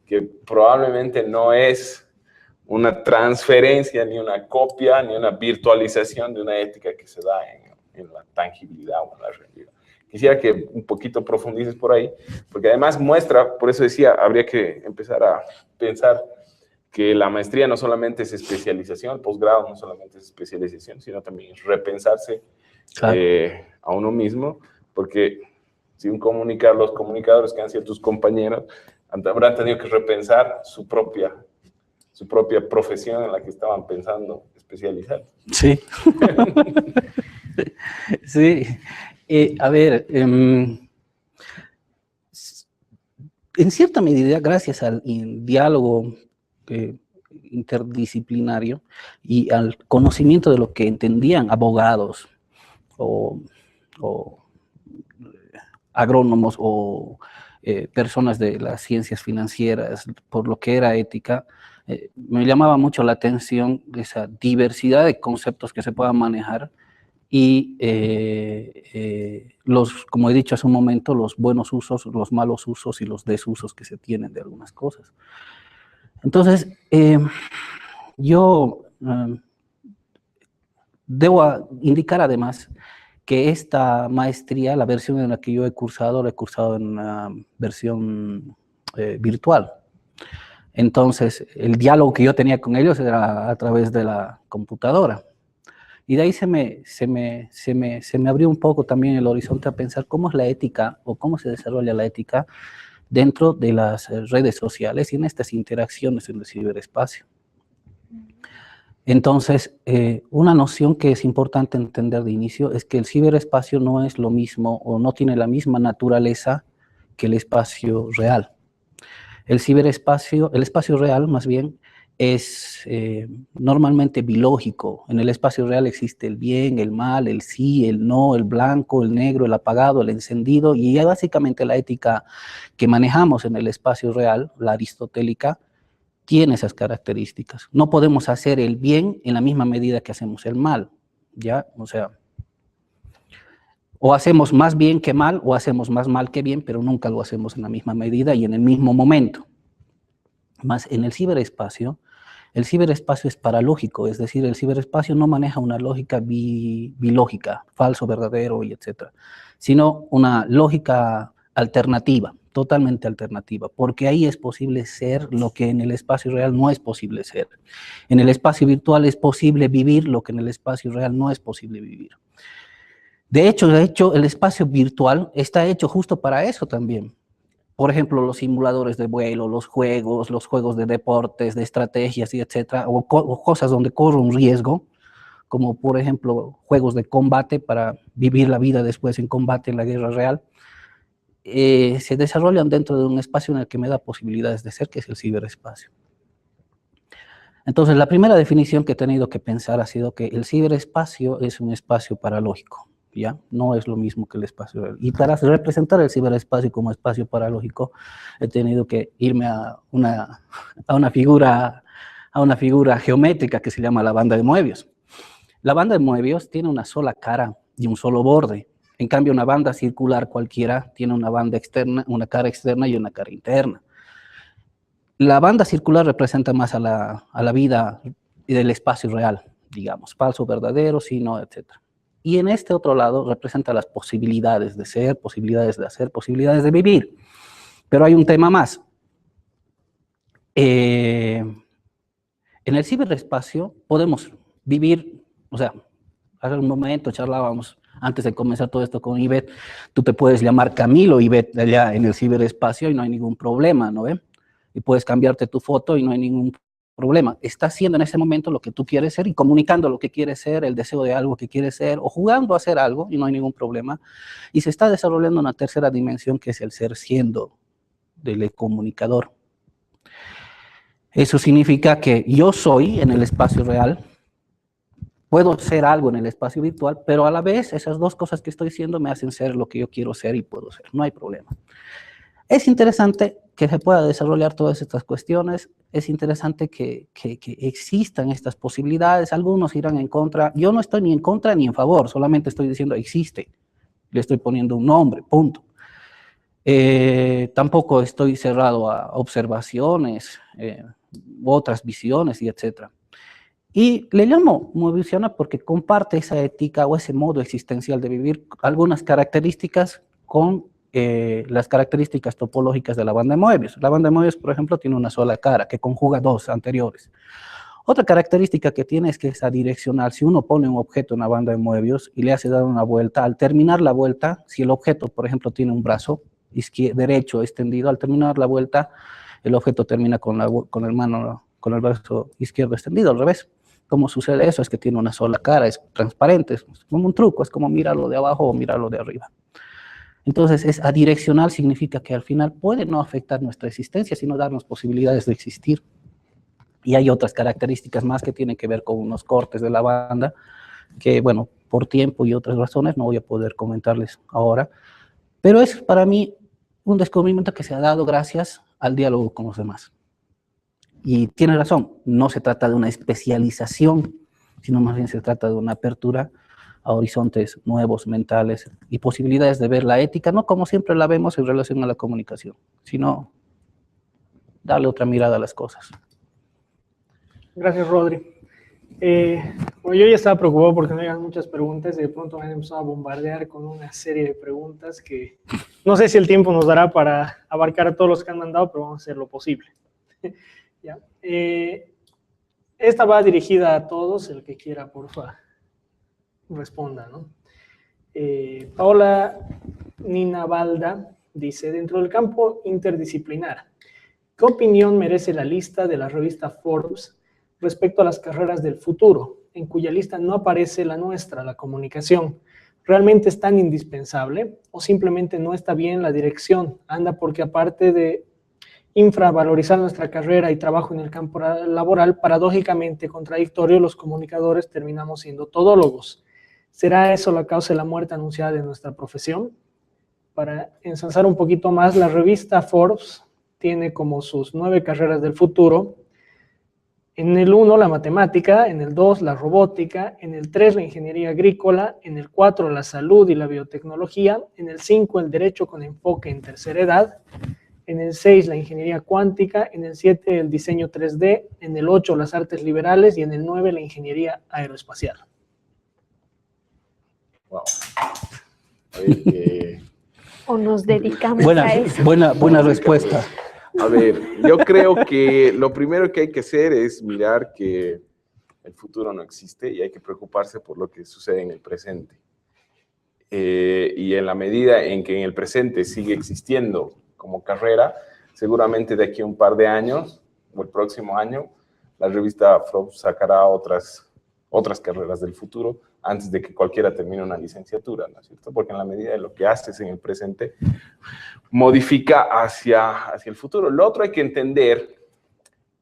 Que probablemente no es una transferencia, ni una copia, ni una virtualización de una ética que se da en la tangibilidad o en la realidad. Quisiera que un poquito profundices por ahí, porque además muestra, por eso decía, habría que empezar a pensar que la maestría no solamente es especialización, el posgrado no solamente es especialización, sino también es repensarse a uno mismo, porque si los comunicadores que han sido tus compañeros habrán tenido que repensar su propia profesión en la que estaban pensando especializar. Sí. Sí. A ver, en cierta medida, gracias al diálogo interdisciplinario y al conocimiento de lo que entendían abogados o agrónomos o personas de las ciencias financieras por lo que era ética, me llamaba mucho la atención esa diversidad de conceptos que se puedan manejar y como he dicho hace un momento, los buenos usos, los malos usos y los desusos que se tienen de algunas cosas. Entonces, yo debo indicar además que esta maestría, la versión en la que yo he cursado, la he cursado en una versión virtual. Entonces, el diálogo que yo tenía con ellos era a través de la computadora. Y de ahí se me abrió un poco también el horizonte a pensar cómo es la ética o cómo se desarrolla la ética dentro de las redes sociales y en estas interacciones en el ciberespacio. Entonces, una noción que es importante entender de inicio es que el ciberespacio no es lo mismo o no tiene la misma naturaleza que el espacio real. El espacio real, más bien, es normalmente bilógico. En el espacio real existe el bien, el mal, el sí, el no, el blanco, el negro, el apagado, el encendido, y básicamente la ética que manejamos en el espacio real, la aristotélica, tiene esas características. No podemos hacer el bien en la misma medida que hacemos el mal, ¿ya? O sea, o hacemos más bien que mal, o hacemos más mal que bien, pero nunca lo hacemos en la misma medida y en el mismo momento. Más en el ciberespacio es paralógico, es decir, el ciberespacio no maneja una lógica bilógica, falso, verdadero y etcétera, sino una lógica alternativa, totalmente alternativa, porque ahí es posible ser lo que en el espacio real no es posible ser. En el espacio virtual es posible vivir lo que en el espacio real no es posible vivir. De hecho, el espacio virtual está hecho justo para eso también. Por ejemplo, los simuladores de vuelo, los juegos de deportes, de estrategias y etcétera, o cosas donde corro un riesgo, como por ejemplo juegos de combate para vivir la vida después en combate en la guerra real, se desarrollan dentro de un espacio en el que me da posibilidades de ser, que es el ciberespacio. Entonces, la primera definición que he tenido que pensar ha sido que el ciberespacio es un espacio paralógico. ¿Ya? No es lo mismo que el espacio real. Y para representar el ciberespacio como espacio paralógico, he tenido que irme a una figura geométrica que se llama la banda de Moebius. La banda de Moebius tiene una sola cara y un solo borde. En cambio, una banda circular cualquiera tiene una banda externa, una cara externa y una cara interna. La banda circular representa más a la vida del espacio real, digamos, falso, verdadero, sí, no, etcétera. Y en este otro lado representa las posibilidades de ser, posibilidades de hacer, posibilidades de vivir. Pero hay un tema más. En el ciberespacio podemos vivir, o sea, hace un momento charlábamos, antes de comenzar todo esto con Ivette, tú te puedes llamar Camilo Ivette allá en el ciberespacio y no hay ningún problema, ¿no ve? Y puedes cambiarte tu foto y no hay ningún problema. Estás haciendo en ese momento lo que tú quieres ser y comunicando lo que quieres ser, el deseo de algo que quieres ser, o jugando a hacer algo y no hay ningún problema. Y se está desarrollando una tercera dimensión que es el ser siendo del comunicador. Eso significa que yo soy en el espacio real, puedo ser algo en el espacio virtual, pero a la vez esas dos cosas que estoy siendo me hacen ser lo que yo quiero ser y puedo ser. No hay problema. Es interesante que se pueda desarrollar todas estas cuestiones, es interesante que existan estas posibilidades, algunos irán en contra, yo no estoy ni en contra ni en favor, solamente estoy diciendo existe, le estoy poniendo un nombre, punto. Tampoco estoy cerrado a observaciones, otras visiones y etcétera. Y le llamo moebiusiana porque comparte esa ética o ese modo existencial de vivir algunas características con las características topológicas de la banda de Moebius. La banda de Moebius, por ejemplo, tiene una sola cara que conjuga dos anteriores. Otra característica que tiene es que es adireccional. Si uno pone un objeto en la banda de Moebius y le hace dar una vuelta, al terminar la vuelta, si el objeto, por ejemplo, tiene un brazo derecho extendido, al terminar la vuelta, el objeto termina con el brazo izquierdo extendido, al revés. ¿Cómo sucede eso? Es que tiene una sola cara, es transparente, es como un truco, es como mirarlo de abajo o mirarlo de arriba. Entonces, es adireccional, significa que al final puede no afectar nuestra existencia, sino darnos posibilidades de existir. Y hay otras características más que tienen que ver con unos cortes de la banda, que, bueno, por tiempo y otras razones no voy a poder comentarles ahora, pero es para mí un descubrimiento que se ha dado gracias al diálogo con los demás. Y tiene razón, no se trata de una especialización, sino más bien se trata de una apertura a horizontes nuevos, mentales, y posibilidades de ver la ética, no como siempre la vemos en relación a la comunicación, sino darle otra mirada a las cosas. Gracias, Rodri. Bueno, yo ya estaba preocupado porque no llegan muchas preguntas y de pronto me han empezado a bombardear con una serie de preguntas que no sé si el tiempo nos dará para abarcar a todos los que han mandado, pero vamos a hacer lo posible. ¿Ya? Esta va dirigida a todos, el que quiera, por favor, responda, ¿no? Paola Nina Balda dice, dentro del campo interdisciplinar, ¿qué opinión merece la lista de la revista Forbes respecto a las carreras del futuro, en cuya lista no aparece la nuestra, la comunicación? ¿Realmente es tan indispensable o simplemente no está bien la dirección? Anda porque aparte de infravalorizar nuestra carrera y trabajo en el campo laboral, paradójicamente contradictorio, los comunicadores terminamos siendo todólogos. ¿Será eso la causa de la muerte anunciada de nuestra profesión? Para ensalzar un poquito más, la revista Forbes tiene como sus 9 carreras del futuro. En el 1, la matemática, en el 2, la robótica, en el 3, la ingeniería agrícola, en el 4, la salud y la biotecnología, en el 5, el derecho con enfoque en tercera edad, en el 6, la ingeniería cuántica, en el 7, el diseño 3D, en el 8, las artes liberales y en el 9, la ingeniería aeroespacial. Wow. O nos dedicamos Buena, a eso. buena respuesta. A ver, yo creo que lo primero que hay que hacer es mirar que el futuro no existe y hay que preocuparse por lo que sucede en el presente. Y en la medida en que en el presente sigue existiendo como carrera, seguramente de aquí a un par de años o el próximo año, la revista Forbes sacará otras carreras del futuro antes de que cualquiera termine una licenciatura, ¿no es cierto? Porque en la medida de lo que haces en el presente, modifica hacia el futuro. Lo otro hay que entender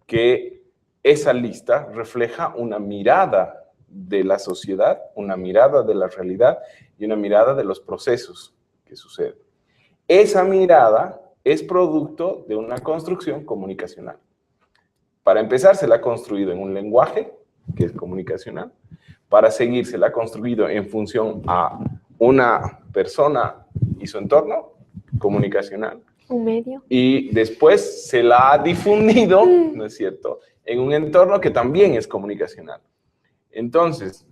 que esa lista refleja una mirada de la sociedad, una mirada de la realidad y una mirada de los procesos que suceden. Esa mirada es producto de una construcción comunicacional. Para empezar, se la ha construido en un lenguaje que es comunicacional. Para seguir, se la ha construido en función a una persona y su entorno comunicacional. Un medio. Y después se la ha difundido, ¿no es cierto?, en un entorno que también es comunicacional. Entonces,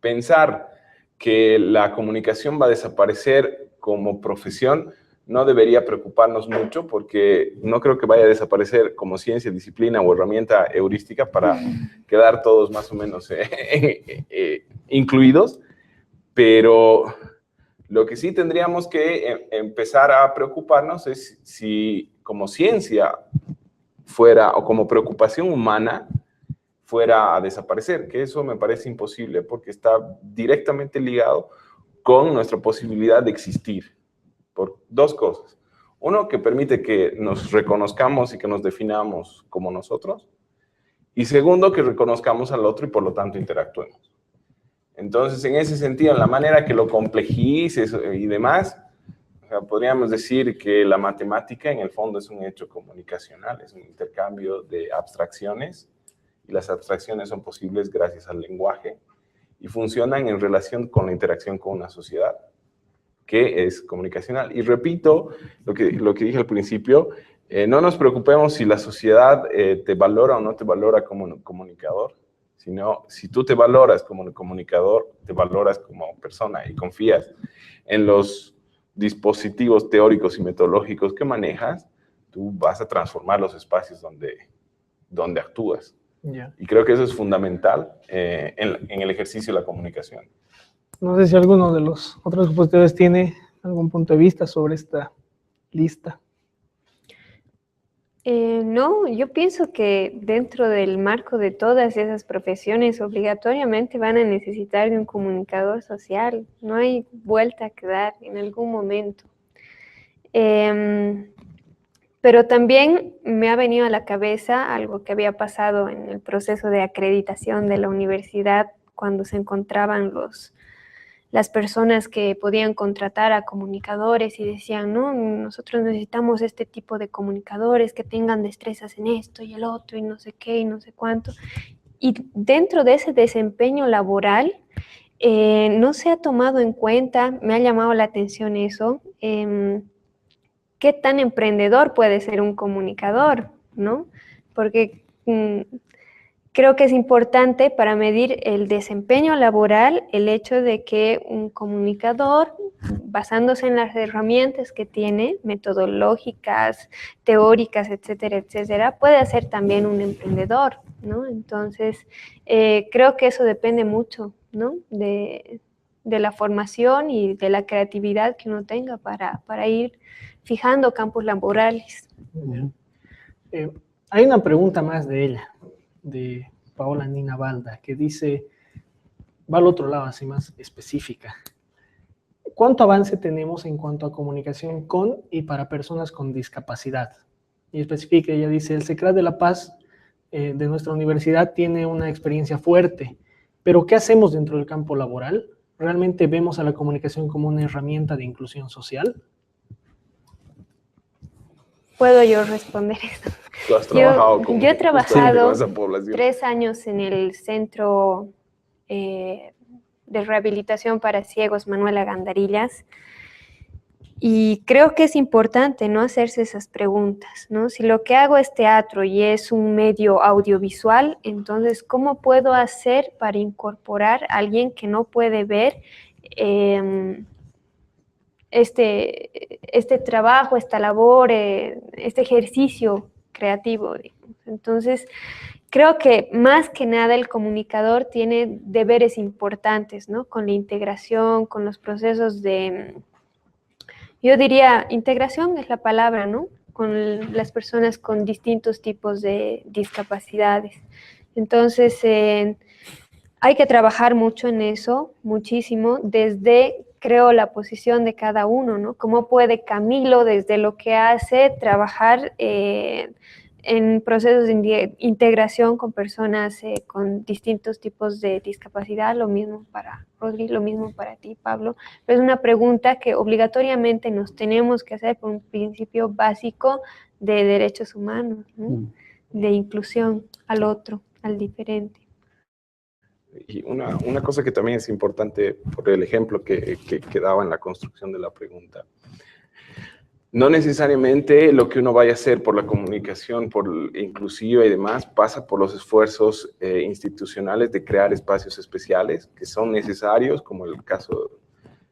pensar que la comunicación va a desaparecer como profesión no debería preocuparnos mucho, porque no creo que vaya a desaparecer como ciencia, disciplina o herramienta heurística para quedar todos más o menos incluidos, pero lo que sí tendríamos que empezar a preocuparnos es si como ciencia fuera, o como preocupación humana, fuera a desaparecer, que eso me parece imposible porque está directamente ligado con nuestra posibilidad de existir, por dos cosas. Uno, que permite que nos reconozcamos y que nos definamos como nosotros, y segundo, que reconozcamos al otro y por lo tanto interactuemos. Entonces, en ese sentido, en la manera que lo complejices y demás, o sea, podríamos decir que la matemática en el fondo es un hecho comunicacional, es un intercambio de abstracciones, y las abstracciones son posibles gracias al lenguaje y funcionan en relación con la interacción con una sociedad que es comunicacional. Y repito lo que dije al principio, no nos preocupemos si la sociedad te valora o no te valora como comunicador, sino si tú te valoras como comunicador, te valoras como persona y confías en los dispositivos teóricos y metodológicos que manejas, tú vas a transformar los espacios donde actúas. Yeah. Y creo que eso es fundamental en el ejercicio de la comunicación. No sé si alguno de los otros expositores tiene algún punto de vista sobre esta lista. No, yo pienso que dentro del marco de todas esas profesiones obligatoriamente van a necesitar de un comunicador social. No hay vuelta que dar en algún momento. Pero también me ha venido a la cabeza algo que había pasado en el proceso de acreditación de la universidad cuando se encontraban las personas que podían contratar a comunicadores y decían, no, nosotros necesitamos este tipo de comunicadores que tengan destrezas en esto y el otro y no sé qué y no sé cuánto. Y dentro de ese desempeño laboral no se ha tomado en cuenta, me ha llamado la atención eso, qué tan emprendedor puede ser un comunicador, ¿no? Porque creo que es importante para medir el desempeño laboral el hecho de que un comunicador, basándose en las herramientas que tiene, metodológicas, teóricas, etcétera, etcétera, puede ser también un emprendedor, ¿no? Entonces, creo que eso depende mucho, ¿no? De la formación y de la creatividad que uno tenga para ir fijando campos laborales. Hay una pregunta más de ella, de Paola Nina Balda, que dice, va al otro lado, así más específica. ¿cuánto avance tenemos en cuanto a comunicación con y para personas con discapacidad? Y especifica, ella dice, el CECRAD de La Paz de nuestra universidad tiene una experiencia fuerte, pero ¿qué hacemos dentro del campo laboral? ¿Realmente vemos a la comunicación como una herramienta de inclusión social? ¿Puedo yo responder eso? Tú has trabajado Yo con, he justamente trabajado con esa población. 3 años en el Centro de Rehabilitación para Ciegos Manuela Gandarillas, y creo que es importante no hacerse esas preguntas, ¿no? Si lo que hago es teatro y es un medio audiovisual, entonces, ¿cómo puedo hacer para incorporar a alguien que no puede ver este trabajo, esta labor, este ejercicio creativo, digamos? Entonces, creo que más que nada el comunicador tiene deberes importantes, ¿no? Con la integración, con los procesos de, yo diría, integración es la palabra, ¿no? Con las personas con distintos tipos de discapacidades. Entonces, hay que trabajar mucho en eso, muchísimo, desde, creo, la posición de cada uno, ¿no? ¿Cómo puede Camilo, desde lo que hace, trabajar en procesos de integración con personas con distintos tipos de discapacidad? Lo mismo para Rodri, lo mismo para ti, Pablo. Pero es una pregunta que obligatoriamente nos tenemos que hacer por un principio básico de derechos humanos, ¿no? De inclusión al otro, al diferente. Y una cosa que también es importante por el ejemplo que daba en la construcción de la pregunta. No necesariamente lo que uno vaya a hacer por la comunicación, por inclusiva y demás, pasa por los esfuerzos institucionales de crear espacios especiales que son necesarios, como el caso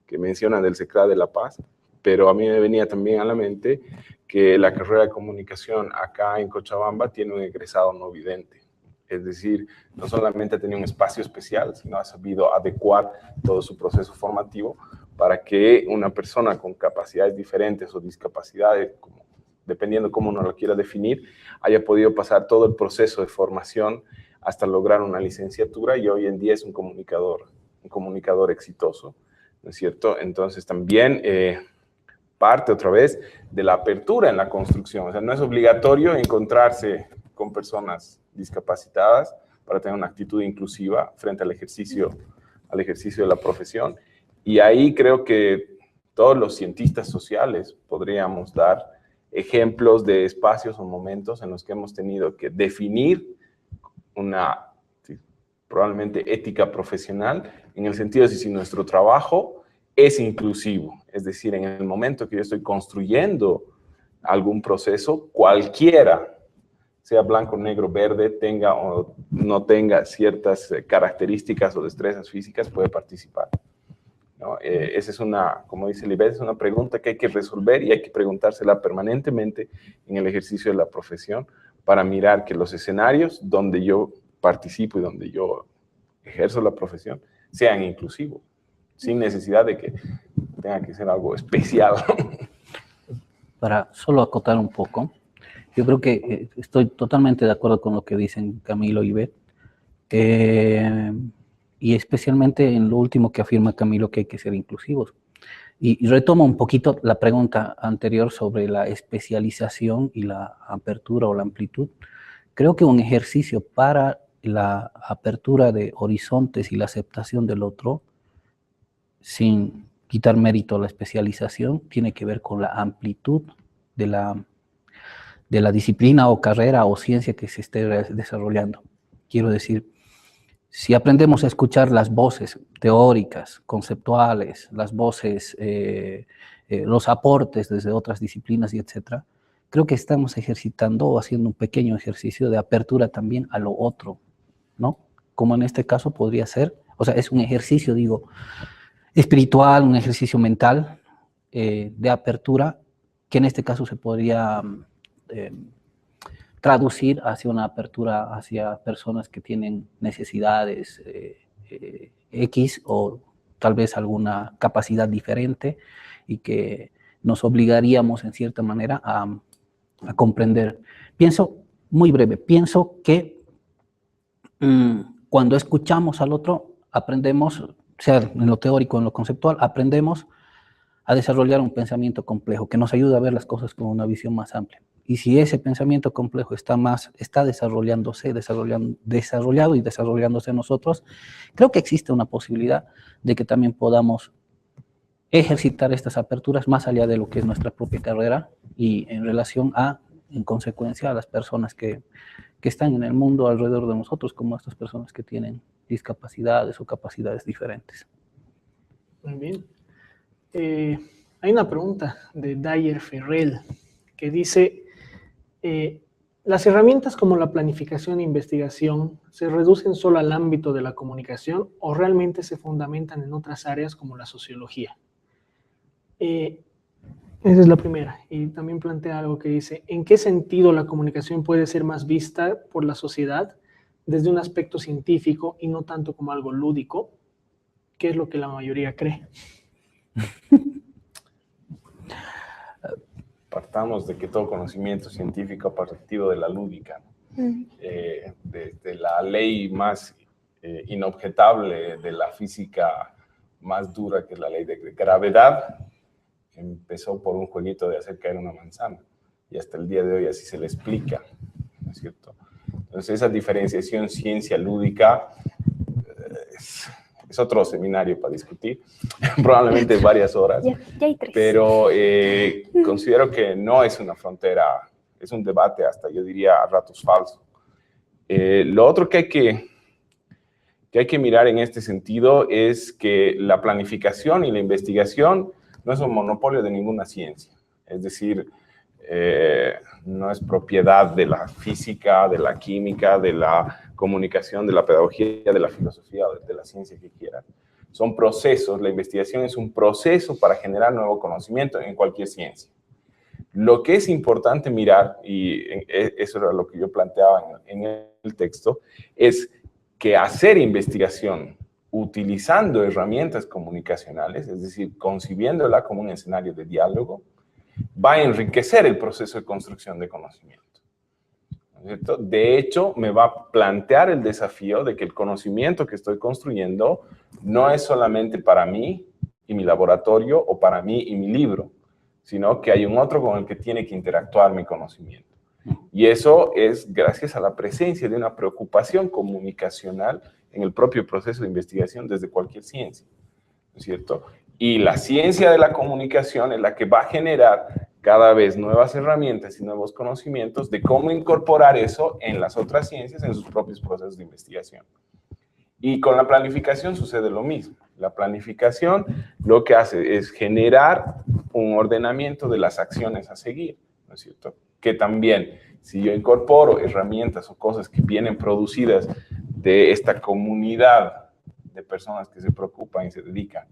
que mencionan del CECRAD de La Paz, pero a mí me venía también a la mente que la carrera de comunicación acá en Cochabamba tiene un egresado no vidente. Es decir, no solamente ha tenido un espacio especial, sino ha sabido adecuar todo su proceso formativo para que una persona con capacidades diferentes o discapacidades, dependiendo cómo uno lo quiera definir, haya podido pasar todo el proceso de formación hasta lograr una licenciatura y hoy en día es un comunicador exitoso, ¿no es cierto? Entonces también parte otra vez de la apertura en la construcción. O sea, no es obligatorio encontrarse con personas discapacitadas para tener una actitud inclusiva frente al ejercicio de la profesión. Y ahí creo que todos los cientistas sociales podríamos dar ejemplos de espacios o momentos en los que hemos tenido que definir una, probablemente, ética profesional, en el sentido de si nuestro trabajo es inclusivo. Es decir, en el momento que yo estoy construyendo algún proceso, cualquiera, sea blanco, negro, verde, tenga o no tenga ciertas características o destrezas físicas, puede participar, ¿no? Esa es una, como dice Libet, es una pregunta que hay que resolver y hay que preguntársela permanentemente en el ejercicio de la profesión para mirar que los escenarios donde yo participo y donde yo ejerzo la profesión sean inclusivos, sin necesidad de que tenga que ser algo especial. Para solo acotar un poco, yo creo que estoy totalmente de acuerdo con lo que dicen Camilo y Beth, y especialmente en lo último que afirma Camilo, que hay que ser inclusivos. Y retomo un poquito la pregunta anterior sobre la especialización y la apertura o la amplitud. Creo que un ejercicio para la apertura de horizontes y la aceptación del otro, sin quitar mérito a la especialización, tiene que ver con la amplitud de la disciplina o carrera o ciencia que se esté desarrollando. Quiero decir, si aprendemos a escuchar las voces teóricas, conceptuales, las voces, los aportes desde otras disciplinas y etcétera, creo que estamos ejercitando o haciendo un pequeño ejercicio de apertura también a lo otro, ¿no? Como en este caso podría ser, o sea, es un ejercicio, digo, espiritual, un ejercicio mental de apertura, que en este caso se podría traducir hacia una apertura hacia personas que tienen necesidades X o tal vez alguna capacidad diferente y que nos obligaríamos en cierta manera a comprender. Pienso, muy breve, pienso que cuando escuchamos al otro, aprendemos, sea en lo teórico o en lo conceptual, aprendemos a desarrollar un pensamiento complejo que nos ayuda a ver las cosas con una visión más amplia. Y si ese pensamiento complejo está desarrollado y desarrollándose en nosotros, creo que existe una posibilidad de que también podamos ejercitar estas aperturas más allá de lo que es nuestra propia carrera y en relación en consecuencia, a las personas que están en el mundo alrededor de nosotros, como estas personas que tienen discapacidades o capacidades diferentes. Muy bien. Hay una pregunta de Dyer Ferrell que dice, ¿las herramientas como la planificación e investigación se reducen solo al ámbito de la comunicación o realmente se fundamentan en otras áreas como la sociología? Esa es la primera. Y también plantea algo que dice, ¿en qué sentido la comunicación puede ser más vista por la sociedad desde un aspecto científico y no tanto como algo lúdico? ¿Qué es lo que la mayoría cree? Partamos de que todo conocimiento científico ha partido de la lúdica, de la ley más inobjetable de la física más dura, que es la ley de gravedad. Empezó por un jueguito de hacer caer una manzana y hasta el día de hoy así se le explica, ¿no es cierto? Entonces esa diferenciación ciencia lúdica es otro seminario para discutir, probablemente varias horas, ya hay 3. pero considero que no es una frontera, es un debate hasta, yo diría, a ratos falso. Lo otro que hay que mirar en este sentido es que la planificación y la investigación no es un monopolio de ninguna ciencia, es decir, no es propiedad de la física, de la química, de la comunicación, de la pedagogía, de la filosofía o de la ciencia que quieran. Son procesos, la investigación es un proceso para generar nuevo conocimiento en cualquier ciencia. Lo que es importante mirar, y eso era lo que yo planteaba en el texto, es que hacer investigación utilizando herramientas comunicacionales, es decir, concibiéndola como un escenario de diálogo, va a enriquecer el proceso de construcción de conocimiento, ¿no es cierto? De hecho, me va a plantear el desafío de que el conocimiento que estoy construyendo no es solamente para mí y mi laboratorio o para mí y mi libro, sino que hay un otro con el que tiene que interactuar mi conocimiento. Y eso es gracias a la presencia de una preocupación comunicacional en el propio proceso de investigación desde cualquier ciencia, ¿no es cierto? Y la ciencia de la comunicación es la que va a generar cada vez nuevas herramientas y nuevos conocimientos de cómo incorporar eso en las otras ciencias, en sus propios procesos de investigación. Y con la planificación sucede lo mismo. La planificación lo que hace es generar un ordenamiento de las acciones a seguir, ¿no es cierto? Que también, si yo incorporo herramientas o cosas que vienen producidas de esta comunidad de personas que se preocupan y se dedican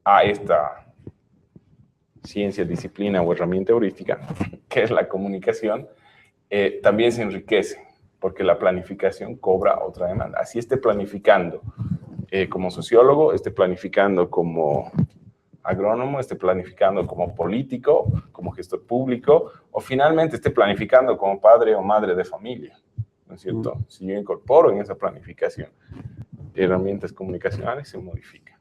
a esta ciencia, disciplina o herramienta heurística, que es la comunicación, también se enriquece, porque la planificación cobra otra demanda. Así esté planificando como sociólogo, esté planificando como agrónomo, esté planificando como político, como gestor público, o finalmente esté planificando como padre o madre de familia, ¿no es cierto? Si yo incorporo en esa planificación herramientas comunicacionales, se modifica.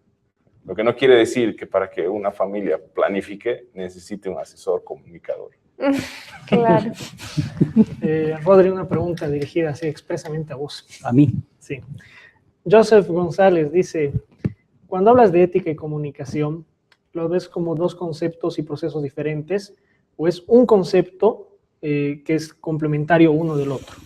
Lo que no quiere decir que para que una familia planifique necesite un asesor comunicador. Claro. Rodri, una pregunta dirigida así expresamente a vos. ¿A mí? Sí. Joseph González dice, cuando hablas de ética y comunicación, ¿lo ves como dos conceptos y procesos diferentes o es un concepto que es complementario uno del otro?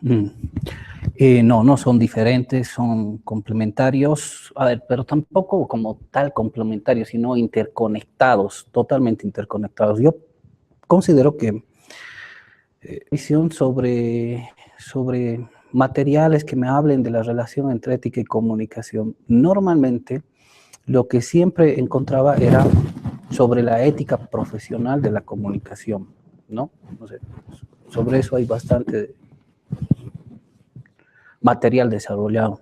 No son diferentes, son complementarios, a ver, pero tampoco como tal complementarios, sino interconectados, totalmente interconectados. Yo considero que visión sobre materiales que me hablen de la relación entre ética y comunicación, normalmente lo que siempre encontraba era sobre la ética profesional de la comunicación, ¿no? O sea, sobre eso hay bastante material desarrollado.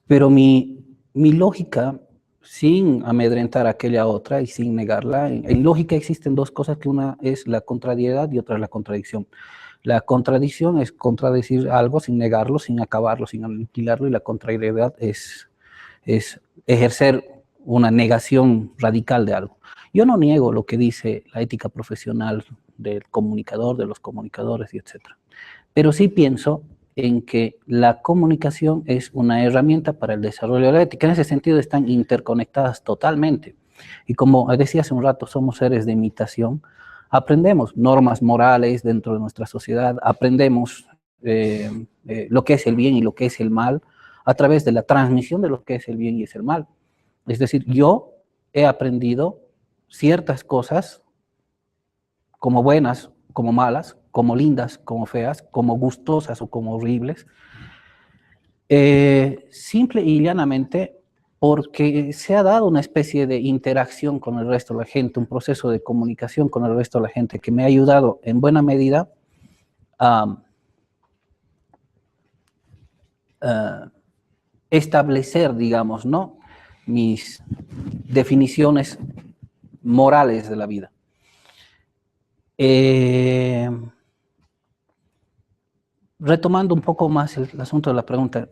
Pero mi lógica, sin amedrentar a aquella otra y sin negarla, en lógica existen dos cosas, que una es la contrariedad y otra es la contradicción. La contradicción es contradecir algo sin negarlo, sin acabarlo, sin aniquilarlo, y la contrariedad es es ejercer una negación radical de algo. Yo no niego lo que dice la ética profesional del comunicador, de los comunicadores, y etcétera. Pero sí pienso en que la comunicación es una herramienta para el desarrollo de la ética. En ese sentido están interconectadas totalmente. Y como decía hace un rato, somos seres de imitación. Aprendemos normas morales dentro de nuestra sociedad, aprendemos lo que es el bien y lo que es el mal a través de la transmisión de lo que es el bien y es el mal. Es decir, yo he aprendido ciertas cosas como buenas, como malas, como lindas, como feas, como gustosas o como horribles, simple y llanamente porque se ha dado una especie de interacción con el resto de la gente, un proceso de comunicación con el resto de la gente que me ha ayudado en buena medida a establecer, digamos, ¿no?, mis definiciones morales de la vida. Retomando un poco más el asunto de la pregunta,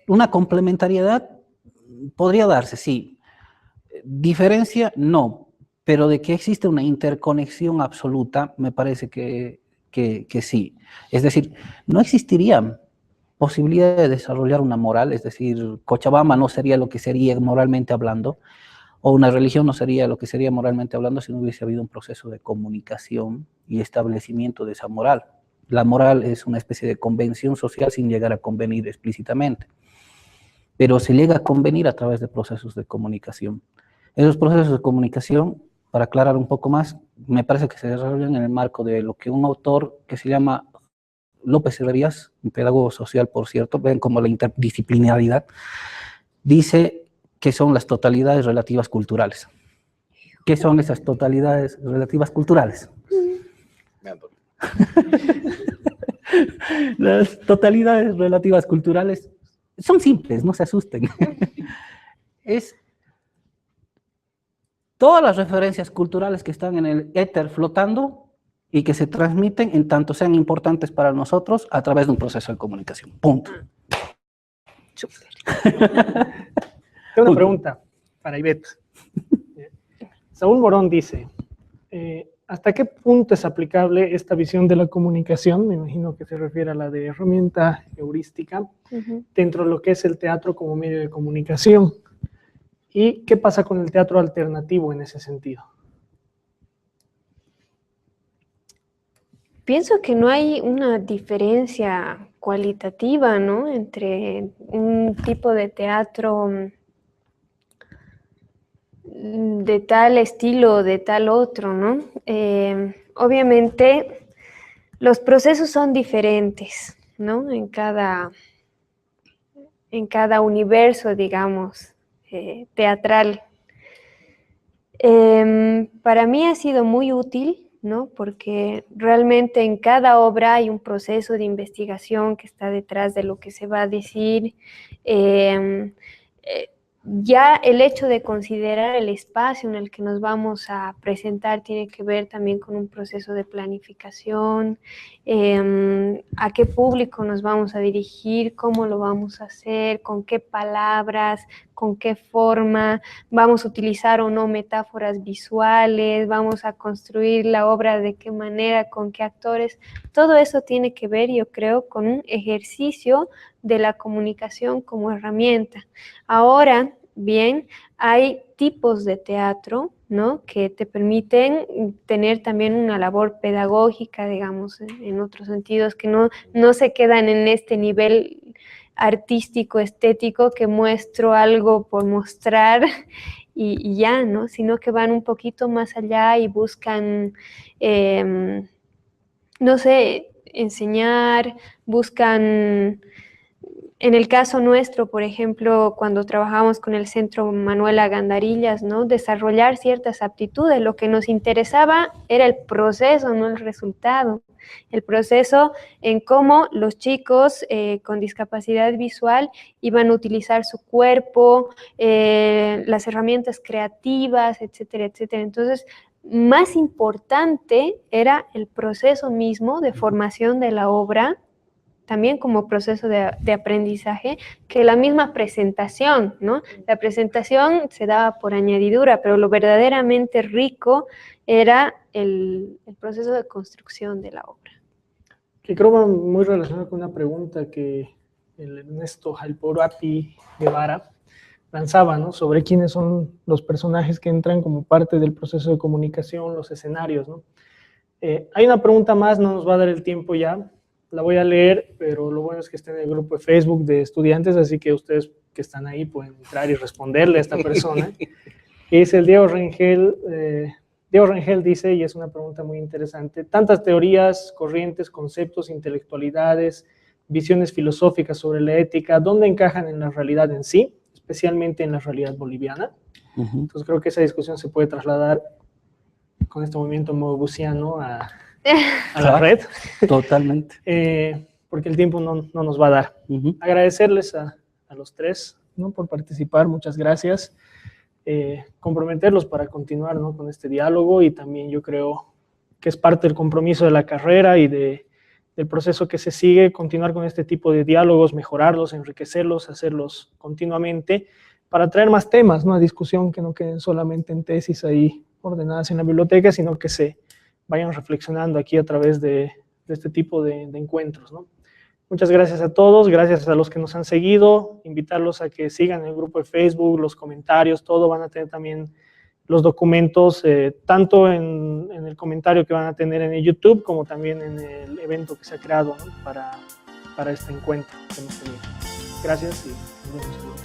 una complementariedad podría darse, sí. Diferencia, no, pero de que existe una interconexión absoluta, me parece que sí. Es decir, no existiría posibilidad de desarrollar una moral, es decir, Cochabamba no sería lo que sería moralmente hablando, o una religión no sería lo que sería moralmente hablando si no hubiese habido un proceso de comunicación y establecimiento de esa moral. La moral es una especie de convención social sin llegar a convenir explícitamente, pero se llega a convenir a través de procesos de comunicación. Esos procesos de comunicación, para aclarar un poco más, me parece que se desarrollan en el marco de lo que un autor que se llama López Herrerías, un pedagogo social, por cierto, ven como la interdisciplinaridad, dice que son las totalidades relativas culturales. ¿Qué son esas totalidades relativas culturales? Las totalidades relativas culturales son simples, no se asusten. Es todas las referencias culturales que están en el éter flotando y que se transmiten en tanto sean importantes para nosotros a través de un proceso de comunicación. Punto. Tengo una pregunta para Ivette. Saúl Morón dice, ¿hasta qué punto es aplicable esta visión de la comunicación? Me imagino que se refiere a la de herramienta heurística, dentro de lo que es el teatro como medio de comunicación. ¿Y qué pasa con el teatro alternativo en ese sentido? Pienso que no hay una diferencia cualitativa, ¿no?, entre un tipo de teatro de tal estilo o de tal otro, ¿no? Obviamente los procesos son diferentes, ¿no?, en cada universo, digamos, teatral. Para mí ha sido muy útil, ¿no?, porque realmente en cada obra hay un proceso de investigación que está detrás de lo que se va a decir. Ya el hecho de considerar el espacio en el que nos vamos a presentar tiene que ver también con un proceso de planificación, a qué público nos vamos a dirigir, cómo lo vamos a hacer, con qué palabras, con qué forma, vamos a utilizar o no metáforas visuales, vamos a construir la obra de qué manera, con qué actores. Todo eso tiene que ver, yo creo, con un ejercicio de la comunicación como herramienta. Ahora, bien, hay tipos de teatro, ¿no?, que te permiten tener también una labor pedagógica, digamos, en otros sentidos, que no se quedan en este nivel artístico, estético, que muestro algo por mostrar y ya, ¿no?, sino que van un poquito más allá y buscan, no sé, enseñar, buscan. En el caso nuestro, por ejemplo, cuando trabajamos con el Centro Manuela Gandarillas, ¿no?, desarrollar ciertas aptitudes. Lo que nos interesaba era el proceso, no el resultado. El proceso en cómo los chicos con discapacidad visual iban a utilizar su cuerpo, las herramientas creativas, etcétera, etcétera. Entonces, más importante era el proceso mismo de formación de la obra, también como proceso de aprendizaje que la misma presentación, ¿no? La presentación se daba por añadidura, pero lo verdaderamente rico era el proceso de construcción de la obra. Que creo va muy relacionado con una pregunta que el Ernesto Jalporati Guevara lanzaba, ¿no? Sobre quiénes son los personajes que entran como parte del proceso de comunicación, los escenarios, ¿no? Hay una pregunta más, no nos va a dar el tiempo ya, la voy a leer, pero lo bueno es que está en el grupo de Facebook de estudiantes, así que ustedes que están ahí pueden entrar y responderle a esta persona. Es el Diego Rengel. Diego Rengel dice, y es una pregunta muy interesante, tantas teorías, corrientes, conceptos, intelectualidades, visiones filosóficas sobre la ética, ¿dónde encajan en la realidad en sí, especialmente en la realidad boliviana? Entonces creo que esa discusión se puede trasladar con este movimiento mobusiano a la red. Totalmente. Porque el tiempo no nos va a dar. Agradecerles a los tres, ¿no? Por participar, muchas gracias. Comprometerlos para continuar, ¿no? Con este diálogo, y también yo creo que es parte del compromiso de la carrera y del proceso que se sigue, continuar con este tipo de diálogos, mejorarlos, enriquecerlos, hacerlos continuamente para traer más temas, ¿no? A discusión, que no queden solamente en tesis ahí ordenadas en la biblioteca, sino que se vayan reflexionando aquí a través de este tipo de encuentros, ¿no? Muchas gracias a todos, gracias a los que nos han seguido, invitarlos a que sigan el grupo de Facebook, los comentarios, todo, van a tener también los documentos, tanto en el comentario que van a tener en el YouTube, como también en el evento que se ha creado, ¿no? para este encuentro que hemos tenido. Gracias y nos vemos.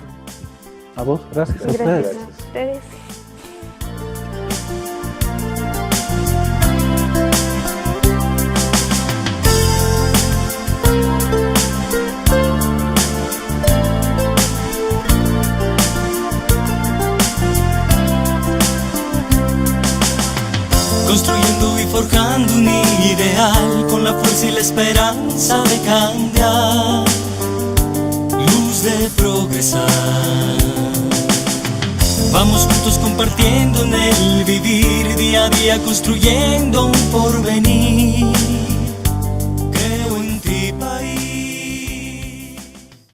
A vos, gracias. Gracias a ustedes. Construyendo y forjando un ideal con la fuerza y la esperanza de cambiar, luz de progresar. Vamos juntos compartiendo en el vivir, día a día construyendo un porvenir.